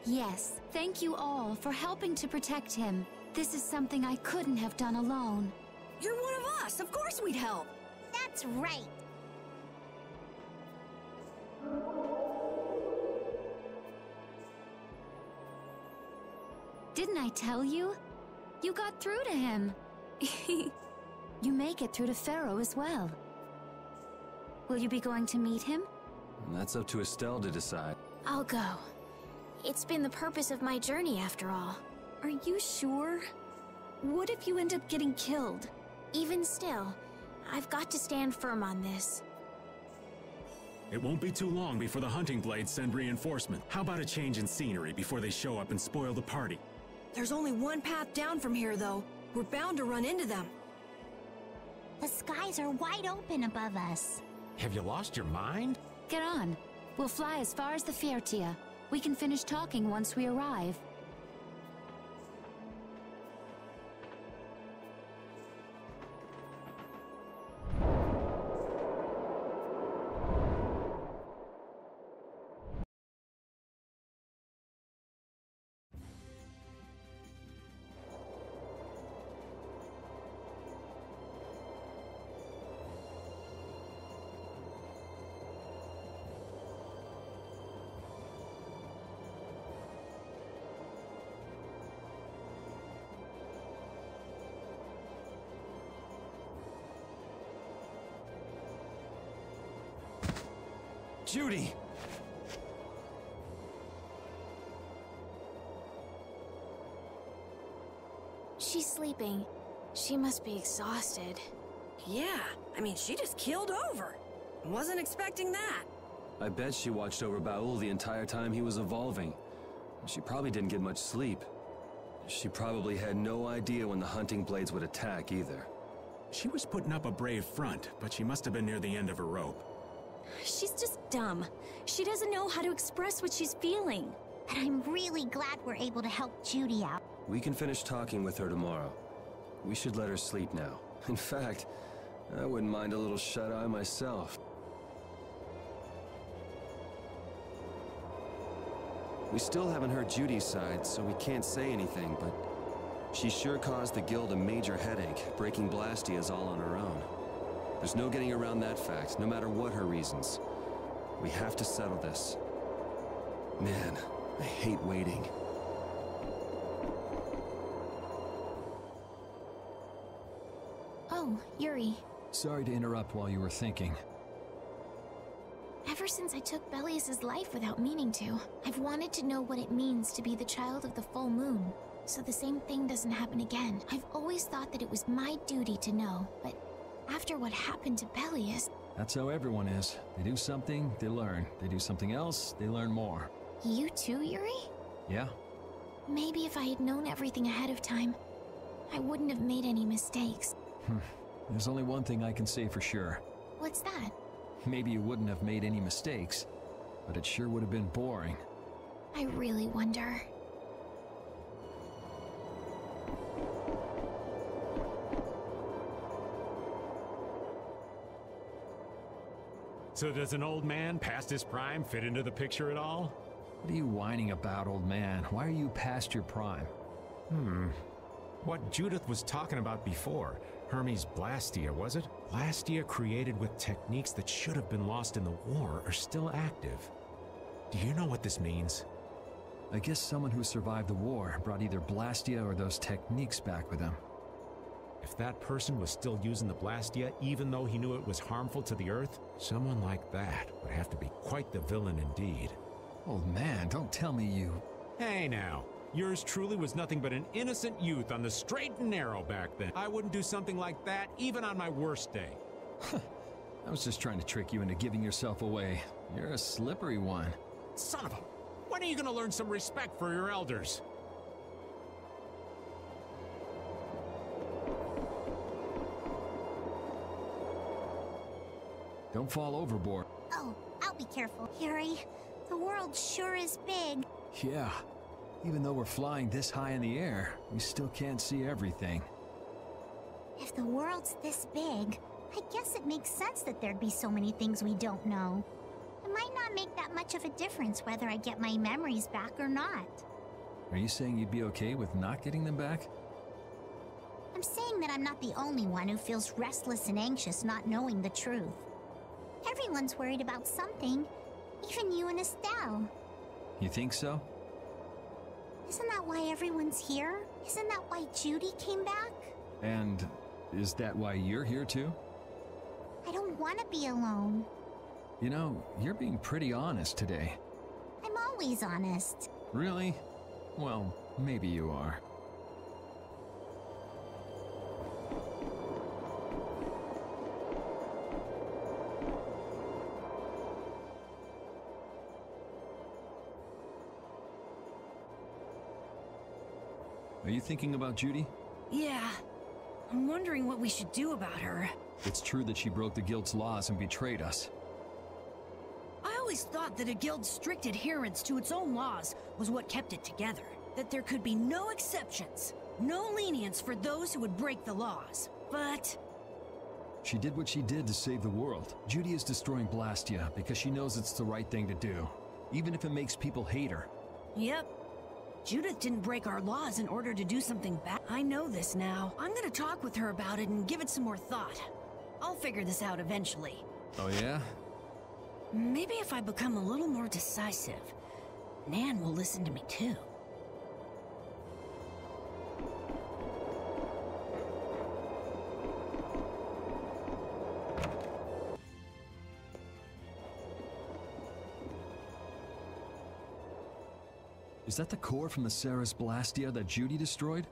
Yes, thank you all for helping to protect him. This is something I couldn't have done alone. You're one of us. Of course we'd help. That's right. Didn't I tell you? You got through to him. You make it through to Pharaoh as well. Will you be going to meet him? That's up to Estelle to decide. I'll go. It's been the purpose of my journey after all. Are you sure? What if you end up getting killed? Even still, I've got to stand firm on this. It won't be too long before the hunting blades send reinforcement. How about a change in scenery before they show up and spoil the party? There's only one path down from here, though. We're bound to run into them. The skies are wide open above us. Have you lost your mind? Get on. We'll fly as far as the Fiertia. We can finish talking once we arrive. Judy! She's sleeping. She must be exhausted. Yeah, I mean, she just keeled over. Wasn't expecting that. I bet she watched over Baul the entire time he was evolving. She probably didn't get much sleep. She probably had no idea when the hunting blades would attack either. She was putting up a brave front, but she must have been near the end of her rope. She's just dumb. She doesn't know how to express what she's feeling. And I'm really glad we're able to help Judy out. We can finish talking with her tomorrow. We should let her sleep now. In fact, I wouldn't mind a little shut-eye myself. We still haven't heard Judy's side, so we can't say anything, but she sure caused the guild a major headache, breaking Blastias all on her own. There's no getting around that fact, no matter what her reasons. We have to settle this. Man, I hate waiting. Oh, Yuri. Sorry to interrupt while you were thinking. Ever since I took Belius's life without meaning to, I've wanted to know what it means to be the child of the full moon, so the same thing doesn't happen again. I've always thought that it was my duty to know, but after what happened to Belius... That's how everyone is. They do something, they learn. They do something else, they learn more. You too, Yuri? Yeah. Maybe if I had known everything ahead of time, I wouldn't have made any mistakes. There's only one thing I can say for sure. What's that? Maybe you wouldn't have made any mistakes, but it sure would have been boring. I really wonder. So does an old man past his prime fit into the picture at all? What are you whining about, old man? Why are you past your prime? What Judith was talking about before. Hermes Blastia, was it? Blastia created with techniques that should have been lost in the war are still active. Do you know what this means? I guess someone who survived the war brought either Blastia or those techniques back with them. If that person was still using the Blastia, even though he knew it was harmful to the Earth, someone like that would have to be quite the villain indeed. Old man, don't tell me you... Hey now, yours truly was nothing but an innocent youth on the straight and narrow back then. I wouldn't do something like that even on my worst day. I was just trying to trick you into giving yourself away. You're a slippery one. Son of a... When are you gonna learn some respect for your elders? Don't fall overboard. Oh, I'll be careful. Yuri, the world sure is big. Yeah. Even though we're flying this high in the air, we still can't see everything. If the world's this big, I guess it makes sense that there'd be so many things we don't know. It might not make that much of a difference whether I get my memories back or not. Are you saying you'd be okay with not getting them back? I'm saying that I'm not the only one who feels restless and anxious not knowing the truth. Everyone's worried about something, even you and Estelle. You think so? Isn't that why everyone's here? Isn't that why Judy came back? And is that why you're here too? I don't want to be alone. You know, you're being pretty honest today. I'm always honest. Really? Well, maybe you are. Are you thinking about Judy? Yeah. I'm wondering what we should do about her. It's true that she broke the guild's laws and betrayed us. I always thought that a guild's strict adherence to its own laws was what kept it together. That there could be no exceptions, no lenience for those who would break the laws. But she did what she did to save the world. Judy is destroying Blastia because she knows it's the right thing to do, even if it makes people hate her. Yep. Judith didn't break our laws in order to do something bad. I know this now. I'm gonna talk with her about it and give it some more thought. I'll figure this out eventually. Oh yeah? Maybe if I become a little more decisive, Nan will listen to me too. Is that the core from the Ceres Blastia that Judy destroyed?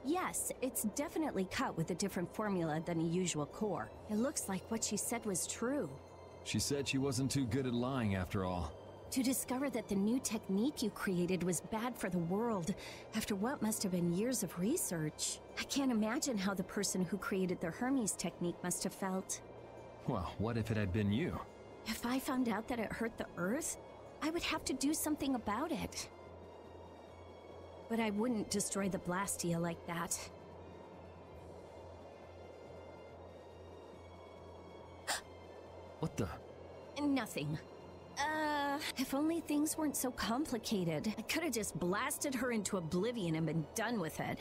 Yes, it's definitely cut with a different formula than a usual core. It looks like what she said was true. She said she wasn't too good at lying after all. To discover that the new technique you created was bad for the world, after what must have been years of research. I can't imagine how the person who created the Hermes technique must have felt. Well, what if it had been you? If I found out that it hurt the Earth, I would have to do something about it. But I wouldn't destroy the Blastia like that. What the? Nothing. If only things weren't so complicated. I could have just blasted her into oblivion and been done with it.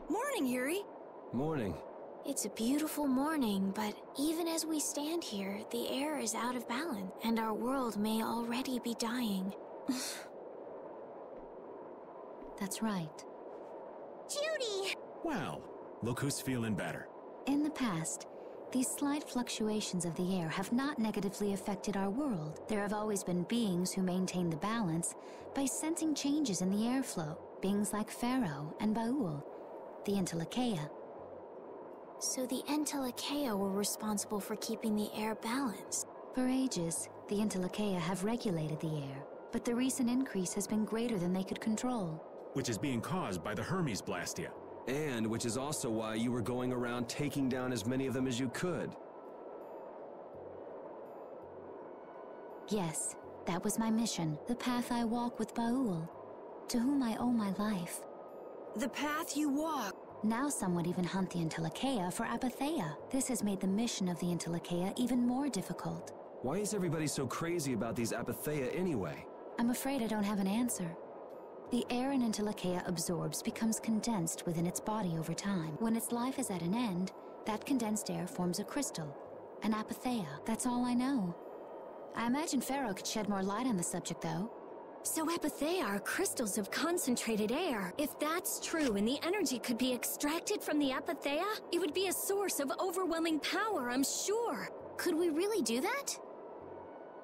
Morning, Yuri. Morning. It's a beautiful morning, but even as we stand here, the air is out of balance, and our world may already be dying. That's right. Judy! Well, look who's feeling better. In the past, these slight fluctuations of the air have not negatively affected our world. There have always been beings who maintain the balance by sensing changes in the airflow, beings like Pharaoh and Baul, the Entelekea. So the Entelekea were responsible for keeping the air balanced. For ages, the Entelekea have regulated the air, but the recent increase has been greater than they could control. Which is being caused by the Hermes Blastia. And which is also why you were going around taking down as many of them as you could. Yes, that was my mission, the path I walk with Baul, to whom I owe my life. The path you walk. Now some would even hunt the Entelekea for Apatheia. This has made the mission of the Entelekea even more difficult. Why is everybody so crazy about these Apatheia anyway? I'm afraid I don't have an answer. The air an Entelekea absorbs becomes condensed within its body over time. When its life is at an end, that condensed air forms a crystal, an Apatheia. That's all I know. I imagine Pharaoh could shed more light on the subject, though. So Apatheia are crystals of concentrated air. If that's true and the energy could be extracted from the Apatheia, it would be a source of overwhelming power, I'm sure. Could we really do that?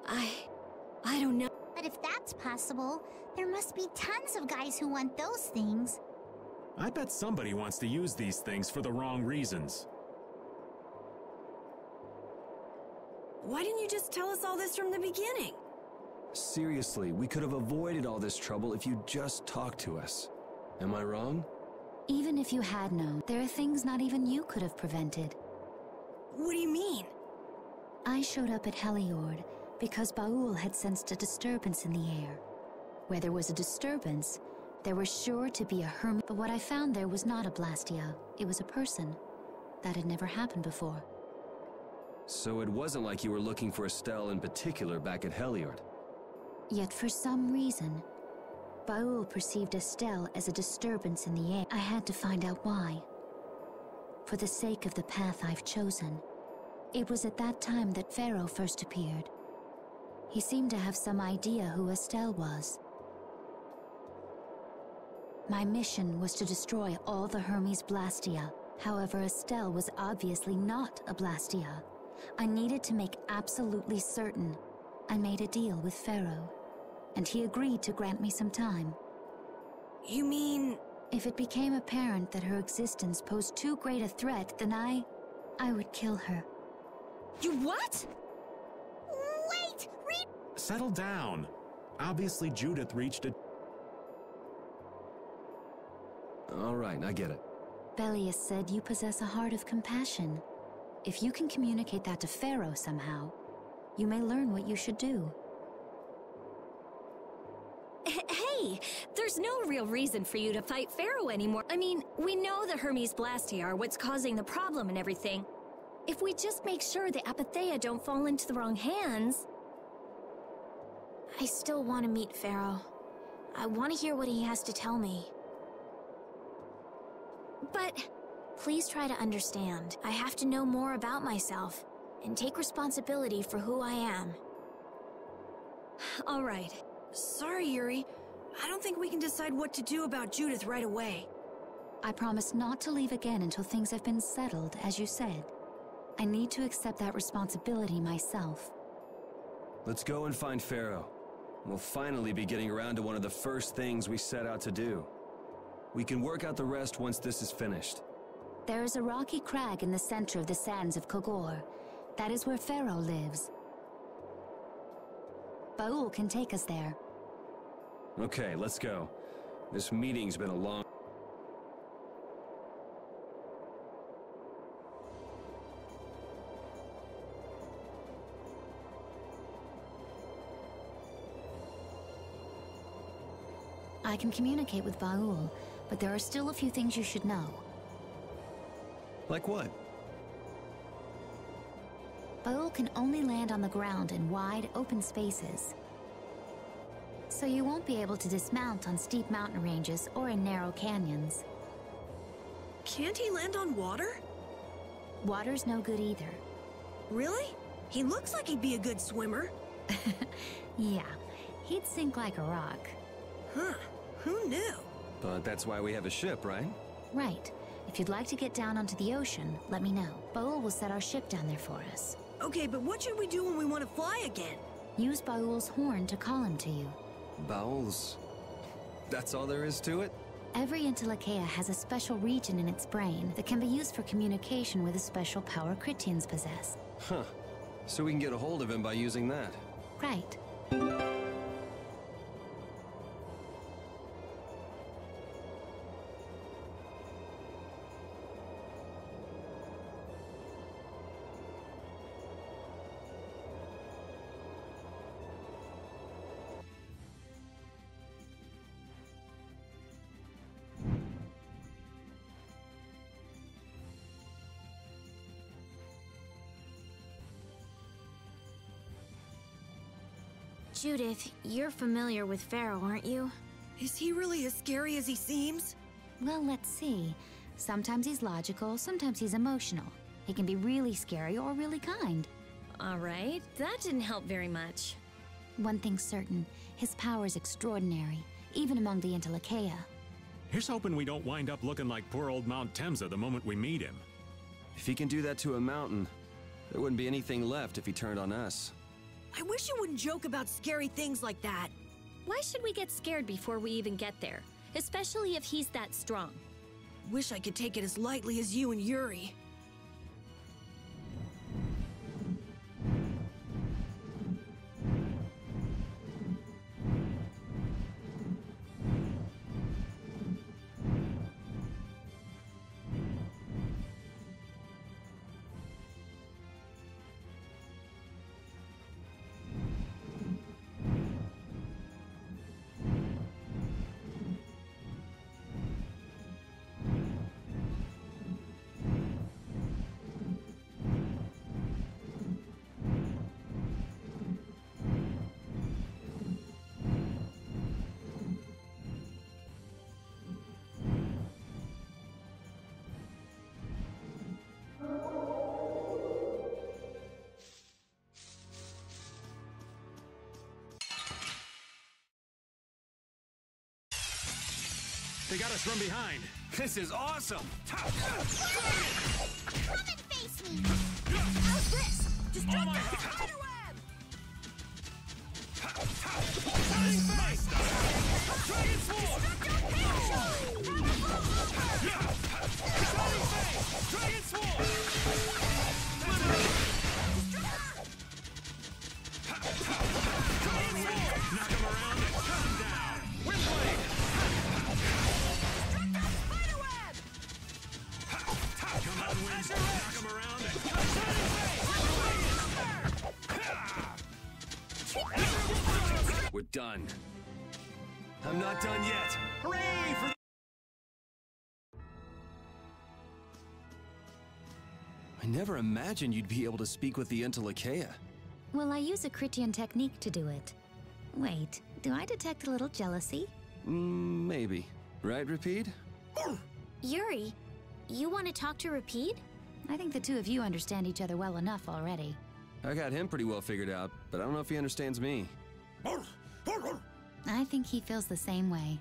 I don't know. But if that's possible, there must be tons of guys who want those things. I bet somebody wants to use these things for the wrong reasons. Why didn't you just tell us all this from the beginning? Seriously, we could have avoided all this trouble if you just talked to us. Am I wrong? Even if you had known, there are things not even you could have prevented. What do you mean? I showed up at Heliord because Baul had sensed a disturbance in the air. Where there was a disturbance, there was sure to be a hermit. But what I found there was not a Blastia, it was a person. That had never happened before. So it wasn't like you were looking for Estelle in particular back at Heliord. Yet for some reason, Baul perceived Estelle as a disturbance in the air. I had to find out why. For the sake of the path I've chosen. It was at that time that Pharaoh first appeared. He seemed to have some idea who Estelle was. My mission was to destroy all the Hermes Blastia. However, Estelle was obviously not a Blastia. I needed to make absolutely certain. I made a deal with Pharaoh, and he agreed to grant me some time. You mean... If it became apparent that her existence posed too great a threat, then I would kill her. You what? Wait! Settle down. Obviously, Judith reached a... All right, I get it. Belius said you possess a heart of compassion. If you can communicate that to Pharaoh somehow, you may learn what you should do. Hey, there's no real reason for you to fight Pharaoh anymore. I mean, we know the Hermes Blastia are what's causing the problem and everything. If we just make sure the Apatheia don't fall into the wrong hands... I still want to meet Pharaoh. I want to hear what he has to tell me. But... Please try to understand. I have to know more about myself, and take responsibility for who I am. All right. Sorry, Yuri. I don't think we can decide what to do about Judith right away. I promise not to leave again until things have been settled, as you said. I need to accept that responsibility myself. Let's go and find Pharaoh. We'll finally be getting around to one of the first things we set out to do. We can work out the rest once this is finished. There is a rocky crag in the center of the sands of Kogor. That is where Pharaoh lives. Baul can take us there. Okay, let's go. This meeting's been a long... I can communicate with Baul, but there are still a few things you should know. Like what? Baul can only land on the ground in wide, open spaces. So you won't be able to dismount on steep mountain ranges or in narrow canyons. Can't he land on water? Water's no good either. Really? He looks like he'd be a good swimmer. Yeah, he'd sink like a rock. Huh, who knew? But that's why we have a ship, right? Right. If you'd like to get down onto the ocean, let me know. Baul will set our ship down there for us. Okay, but what should we do when we want to fly again? Use Baul's horn to call him to you. Baul's... That's all there is to it? Every Intellicaea has a special region in its brain that can be used for communication with a special power Critians possess. Huh. So we can get a hold of him by using that. Right. Judith, you're familiar with Pharaoh, aren't you? Is he really as scary as he seems? Well, let's see. Sometimes he's logical, sometimes he's emotional. He can be really scary or really kind. All right, that didn't help very much. One thing's certain, his power's extraordinary, even among the Intellicaea. Here's hoping we don't wind up looking like poor old Mount Temsa the moment we meet him. If he can do that to a mountain, there wouldn't be anything left if he turned on us. I wish you wouldn't joke about scary things like that. Why should we get scared before we even get there? Especially if he's that strong. Wish I could take it as lightly as you and Yuri. They got us from behind. This is awesome! Come and face me! How's this? Destruct the spiderweb! Shining face! Dragon sword! Shining face! Dragon sword! Knock him around and cut him down. Windblade! Come on, Wind. Knock him around and cut him down. We're done. I'm not done yet. Hooray for I never imagined you'd be able to speak with the Entelekea. Well, I use a Critian technique to do it. Wait, do I detect a little jealousy? Maybe. Right, Rapide? Yuri, you want to talk to Rapide? I think the two of you understand each other well enough already. I got him pretty well figured out, but I don't know if he understands me. I think he feels the same way.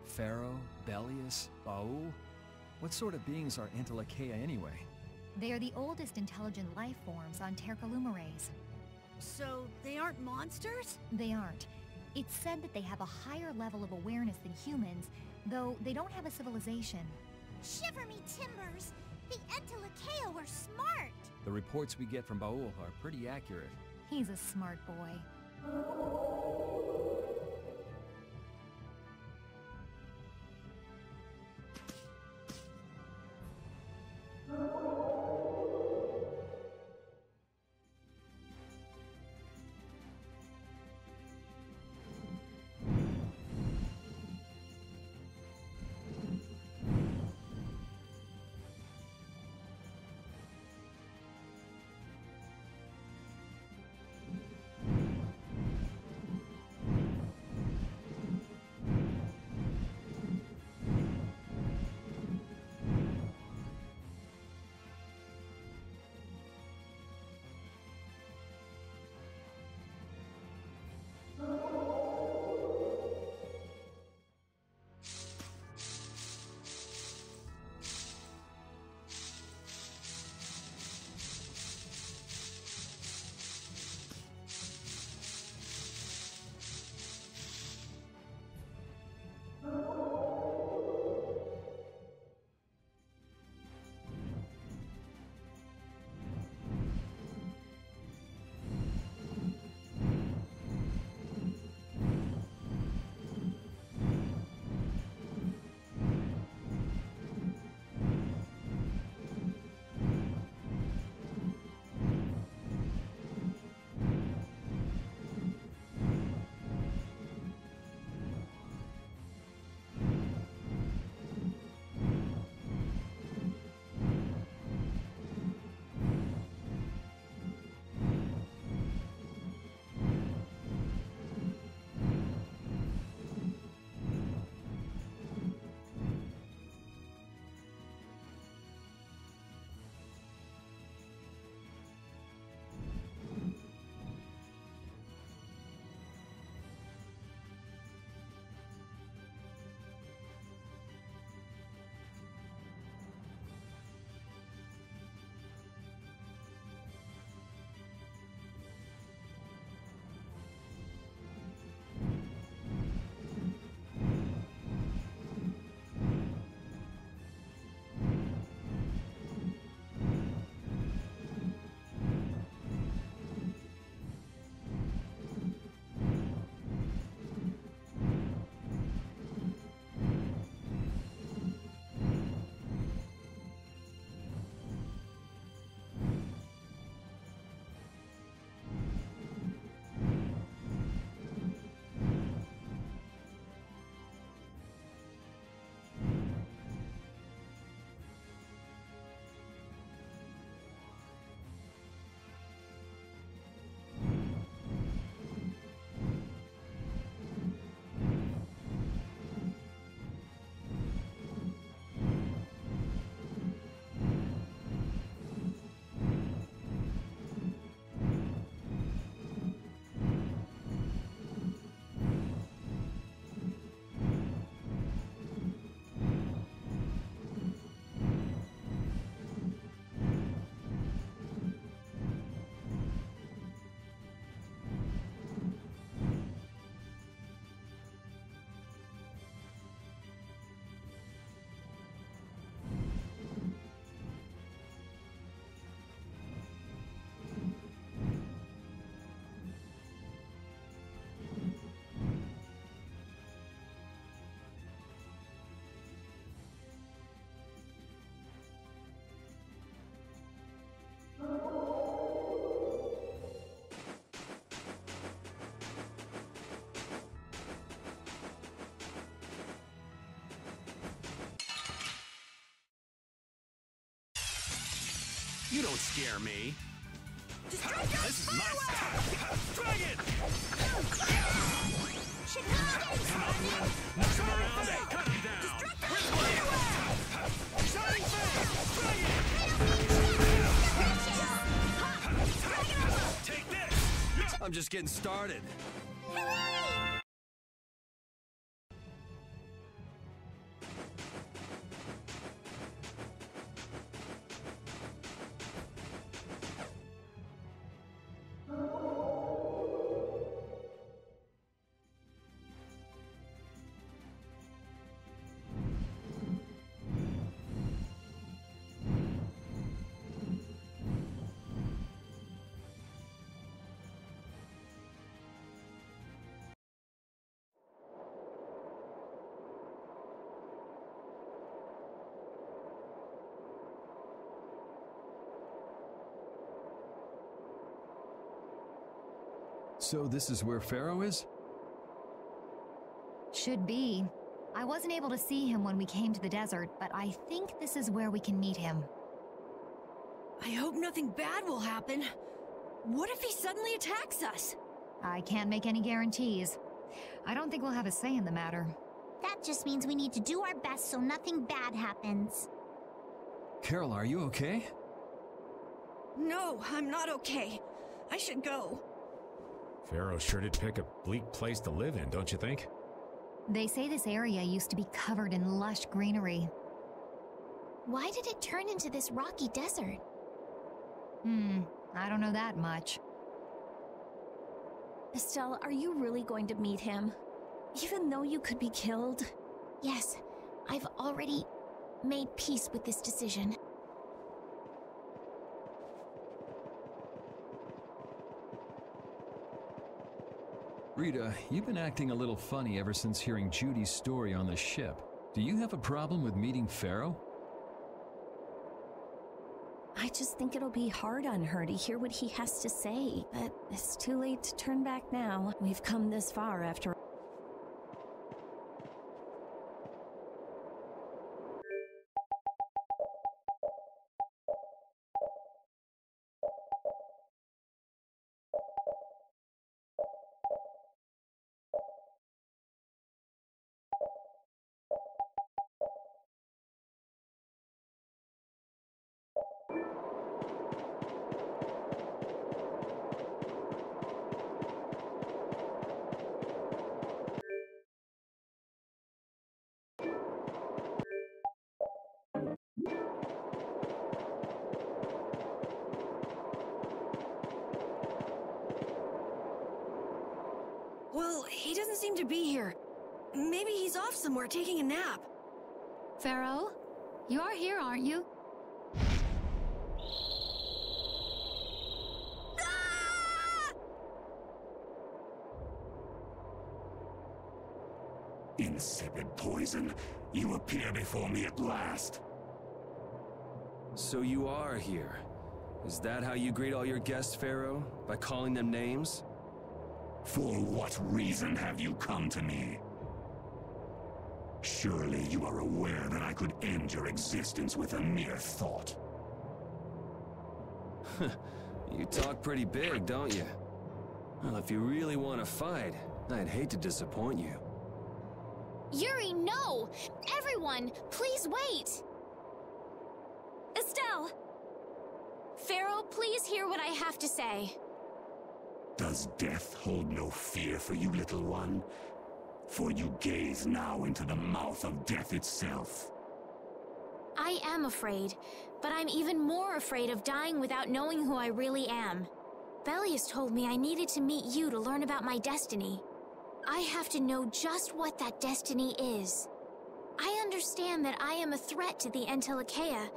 Pharaoh, Belius, Baul? What sort of beings are Entelekea anyway? They are the oldest intelligent life forms on Tercalumares. So, they aren't monsters? They aren't. It's said that they have a higher level of awareness than humans, though they don't have a civilization. Shiver me timbers! The Entelekea were smart! The reports we get from Baul are pretty accurate. He's a smart boy. don't scare me. This is my style. Dragon! Knock him around, cut him down. Shining Flame! Take this! I'm just getting started. So this is where Pharaoh is? Should be. I wasn't able to see him when we came to the desert, but I think this is where we can meet him. I hope nothing bad will happen. What if he suddenly attacks us? I can't make any guarantees. I don't think we'll have a say in the matter. That just means we need to do our best so nothing bad happens. Carol, are you okay? No, I'm not okay. I should go. Pharaoh sure did pick a bleak place to live in, don't you think? They say this area used to be covered in lush greenery. Why did it turn into this rocky desert? I don't know that much. Estelle, are you really going to meet him? Even though you could be killed? Yes, I've already made peace with this decision. Rita, you've been acting a little funny ever since hearing Judy's story on the ship. Do you have a problem with meeting Pharaoh? I just think it'll be hard on her to hear what he has to say, but it's too late to turn back now. We've come this far after. Well, he doesn't seem to be here. Maybe he's off somewhere taking a nap. Pharaoh, you are here, aren't you? Insipid poison, you appear before me at last. So you are here. Is that how you greet all your guests, Pharaoh? By calling them names? For what reason have you come to me? Surely you are aware that I could end your existence with a mere thought. You talk pretty big, don't you? Well, if you really want to fight, I'd hate to disappoint you. Yuri, no! Everyone, please wait! Estelle! Pharaoh, please hear what I have to say. Does death hold no fear for you, little one? For you gaze now into the mouth of death itself. I am afraid, but I'm even more afraid of dying without knowing who I really am. Belius told me I needed to meet you to learn about my destiny. I have to know just what that destiny is. I understand that I am a threat to the Entelikeia,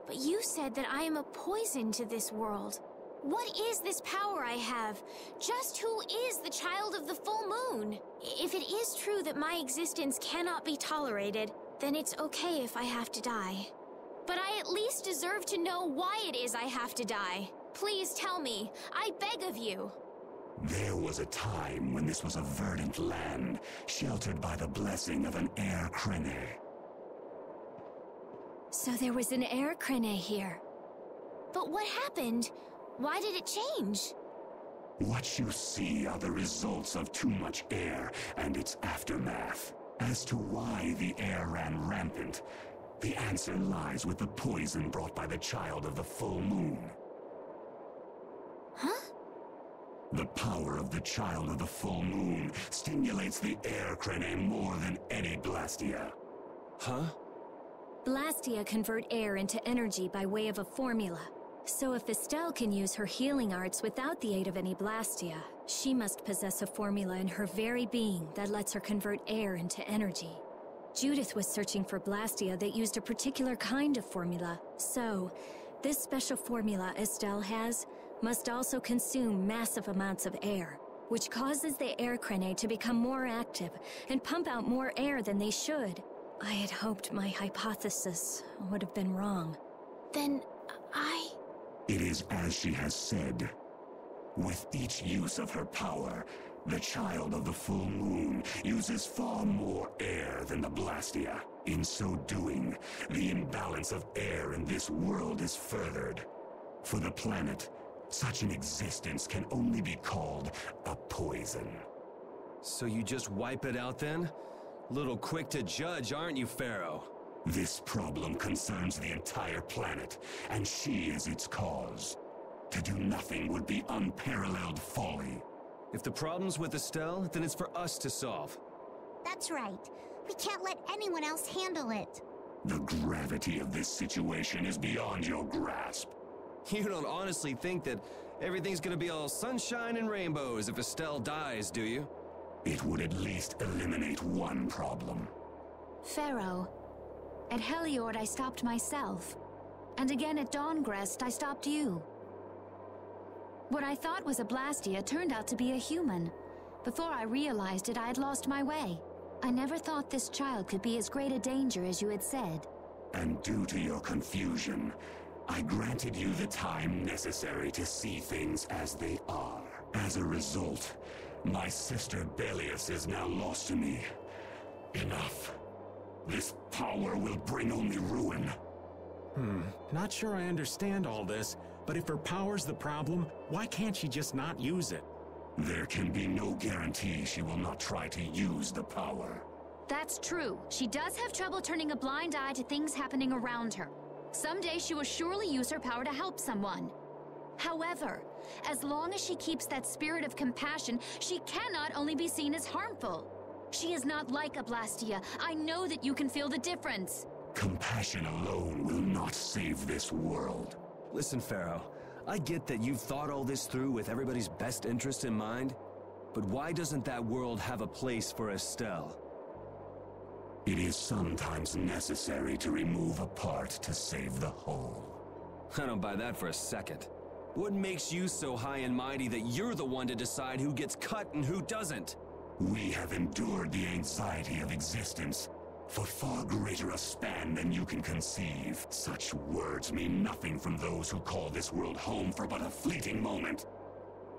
but you said that I am a poison to this world. What is this power I have? Just who is the child of the full moon? If it is true that my existence cannot be tolerated, then it's okay if I have to die. But I at least deserve to know why it is I have to die. Please tell me. I beg of you. There was a time when this was a verdant land, sheltered by the blessing of an air crene. So there was an air crene here. But what happened? Why did it change? What you see are the results of too much air and its aftermath. As to why the air ran rampant, the answer lies with the poison brought by the child of the full moon. Huh? The power of the child of the full moon stimulates the air crane more than any Blastia. Huh? Blastia convert air into energy by way of a formula. So if Estelle can use her healing arts without the aid of any Blastia, she must possess a formula in her very being that lets her convert air into energy. Judith was searching for Blastia that used a particular kind of formula. So, this special formula Estelle has must also consume massive amounts of air, which causes the air crane to become more active and pump out more air than they should. I had hoped my hypothesis would have been wrong. Then, It is as she has said. With each use of her power, the child of the full moon uses far more air than the Blastia. In so doing, the imbalance of air in this world is furthered. For the planet, such an existence can only be called a poison. So you just wipe it out then? Little quick to judge, aren't you, Pharaoh? This problem concerns the entire planet, and she is its cause. To do nothing would be unparalleled folly. If the problem's with Estelle, then it's for us to solve. That's right. We can't let anyone else handle it. The gravity of this situation is beyond your grasp. You don't honestly think that everything's gonna be all sunshine and rainbows if Estelle dies, do you? It would at least eliminate one problem. Pharaoh, at Heliord I stopped myself. And again at Dawngrest I stopped you. What I thought was a Blastia turned out to be a human. Before I realized it, I had lost my way. I never thought this child could be as great a danger as you had said. And due to your confusion, I granted you the time necessary to see things as they are. As a result, my sister Belius is now lost to me. Enough. This power will bring only ruin. Not sure I understand all this, but if her power's the problem, why can't she just not use it? There can be no guarantee she will not try to use the power. That's true. She does have trouble turning a blind eye to things happening around her. Someday she will surely use her power to help someone. However, as long as she keeps that spirit of compassion, she cannot only be seen as harmful. She is not like a Blastia. I know that you can feel the difference. Compassion alone will not save this world. Listen, Pharaoh, I get that you've thought all this through with everybody's best interest in mind, but why doesn't that world have a place for Estelle? It is sometimes necessary to remove a part to save the whole. I don't buy that for a second. What makes you so high and mighty that you're the one to decide who gets cut and who doesn't? We have endured the anxiety of existence for far greater a span than you can conceive. Such words mean nothing from those who call this world home for but a fleeting moment.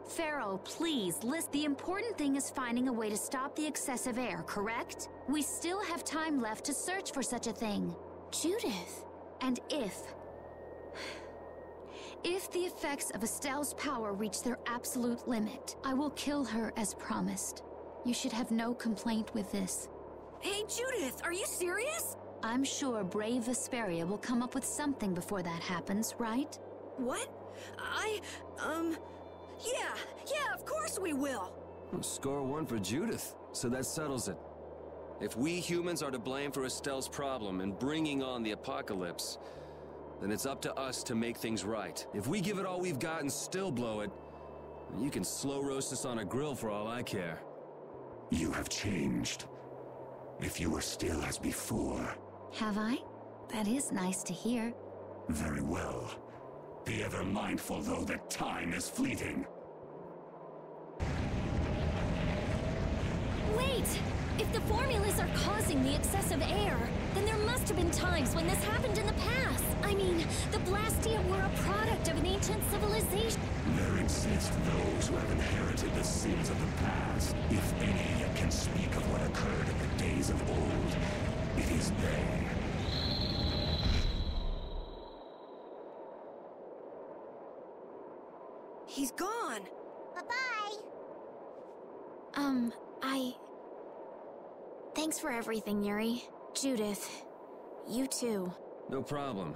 Pharaoh, please, list. The important thing is finding a way to stop the excessive air, correct? We still have time left to search for such a thing. Judith. And if the effects of Estelle's power reach their absolute limit, I will kill her as promised. You should have no complaint with this. Hey, Judith, are you serious? I'm sure brave Vesperia will come up with something before that happens, right? What? Yeah, of course we will. Well, score one for Judith, so that settles it. If we humans are to blame for Estelle's problem and bringing on the apocalypse, then it's up to us to make things right. If we give it all we've got and still blow it, you can slow roast us on a grill for all I care. You have changed. If you were still as before. Have I? That is nice to hear. Very well. Be ever mindful, though, that time is fleeting. Wait! If the formulas are causing the excessive air, then there must have been times when this happened in the past. I mean, the Blastia were a product of an ancient civilization. There exist those who have inherited the sins of the past. If any yet can speak of what occurred in the days of old, it is they. He's gone. Bye-bye. Thanks for everything, Yuri. Judith, you too. No problem.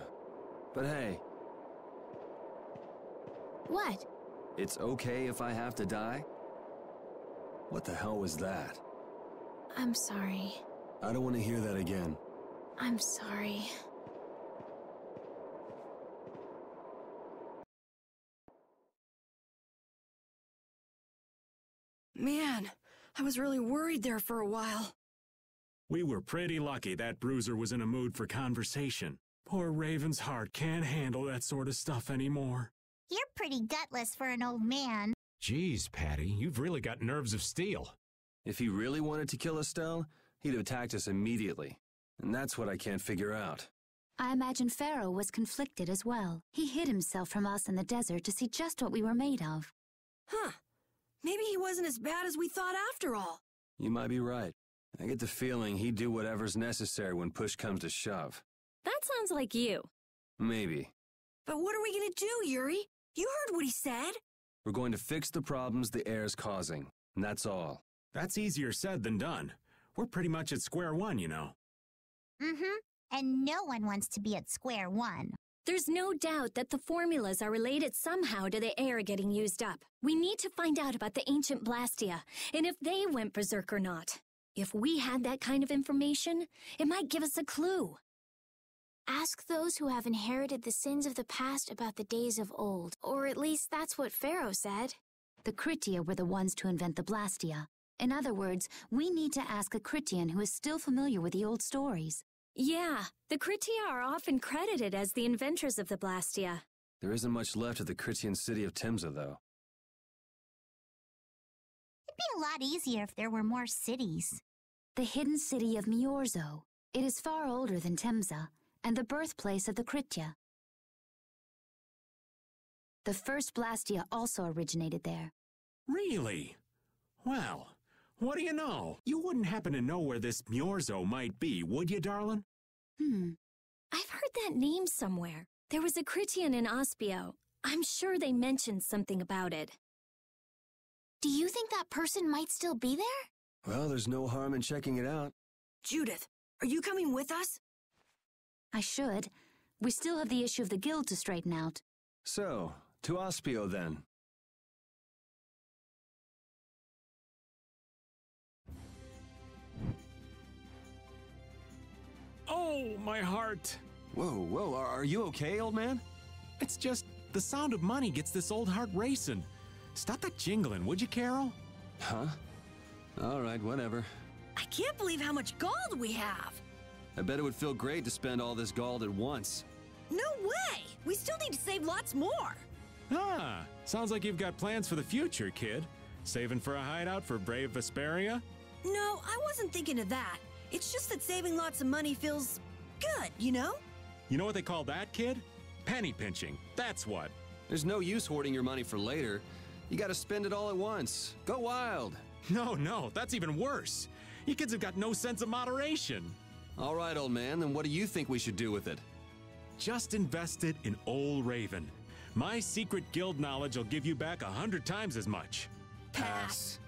But hey. What? It's okay if I have to die? What the hell was that? I'm sorry. I don't want to hear that again. I'm sorry. Man, I was really worried there for a while. We were pretty lucky that bruiser was in a mood for conversation. Poor Raven's heart can't handle that sort of stuff anymore. You're pretty gutless for an old man. Geez, Patty, you've really got nerves of steel. If he really wanted to kill Estelle, he'd have attacked us immediately. And that's what I can't figure out. I imagine Pharaoh was conflicted as well. He hid himself from us in the desert to see just what we were made of. Huh. Maybe he wasn't as bad as we thought after all. You might be right. I get the feeling he'd do whatever's necessary when push comes to shove. That sounds like you. Maybe. But what are we gonna do, Yuri? You heard what he said. We're going to fix the problems the air's causing, and that's all. That's easier said than done. We're pretty much at square one, you know. Mm-hmm. And no one wants to be at square one. There's no doubt that the formulas are related somehow to the air getting used up. We need to find out about the ancient Blastia, and if they went berserk or not. If we had that kind of information, it might give us a clue. Ask those who have inherited the sins of the past about the days of old, or at least that's what Pharaoh said. The Kritia were the ones to invent the Blastia. In other words, we need to ask a Kritian who is still familiar with the old stories. Yeah, the Kritia are often credited as the inventors of the Blastia. There isn't much left of the Kritian city of Timza, though. It'd be a lot easier if there were more cities. The hidden city of Miorzo. It is far older than Timza, and the birthplace of the Kritia. The first Blastia also originated there. Really? Well, what do you know? You wouldn't happen to know where this Miorzo might be, would you, darling? I've heard that name somewhere. There was a Kritian in Ospio. I'm sure they mentioned something about it. Do you think that person might still be there? Well, there's no harm in checking it out. Judith, are you coming with us? I should. We still have the issue of the guild to straighten out. So, to Ospio then. Oh, my heart. Whoa, are you okay, old man? It's just the sound of money gets this old heart racing. Stop that jingling, would you, Carol? Huh? All right, whatever. I can't believe how much gold we have. I bet it would feel great to spend all this gold at once. No way! We still need to save lots more. Ah, sounds like you've got plans for the future, kid. Saving for a hideout for brave Vesperia? No, I wasn't thinking of that. It's just that saving lots of money feels good, you know? You know what they call that, kid? Penny pinching. That's what. There's no use hoarding your money for later. You gotta spend it all at once. Go wild. No, that's even worse. You kids have got no sense of moderation. All right, old man, then what do you think we should do with it? Just invest it in Old Raven. My secret guild knowledge will give you back 100 times as much. Pass.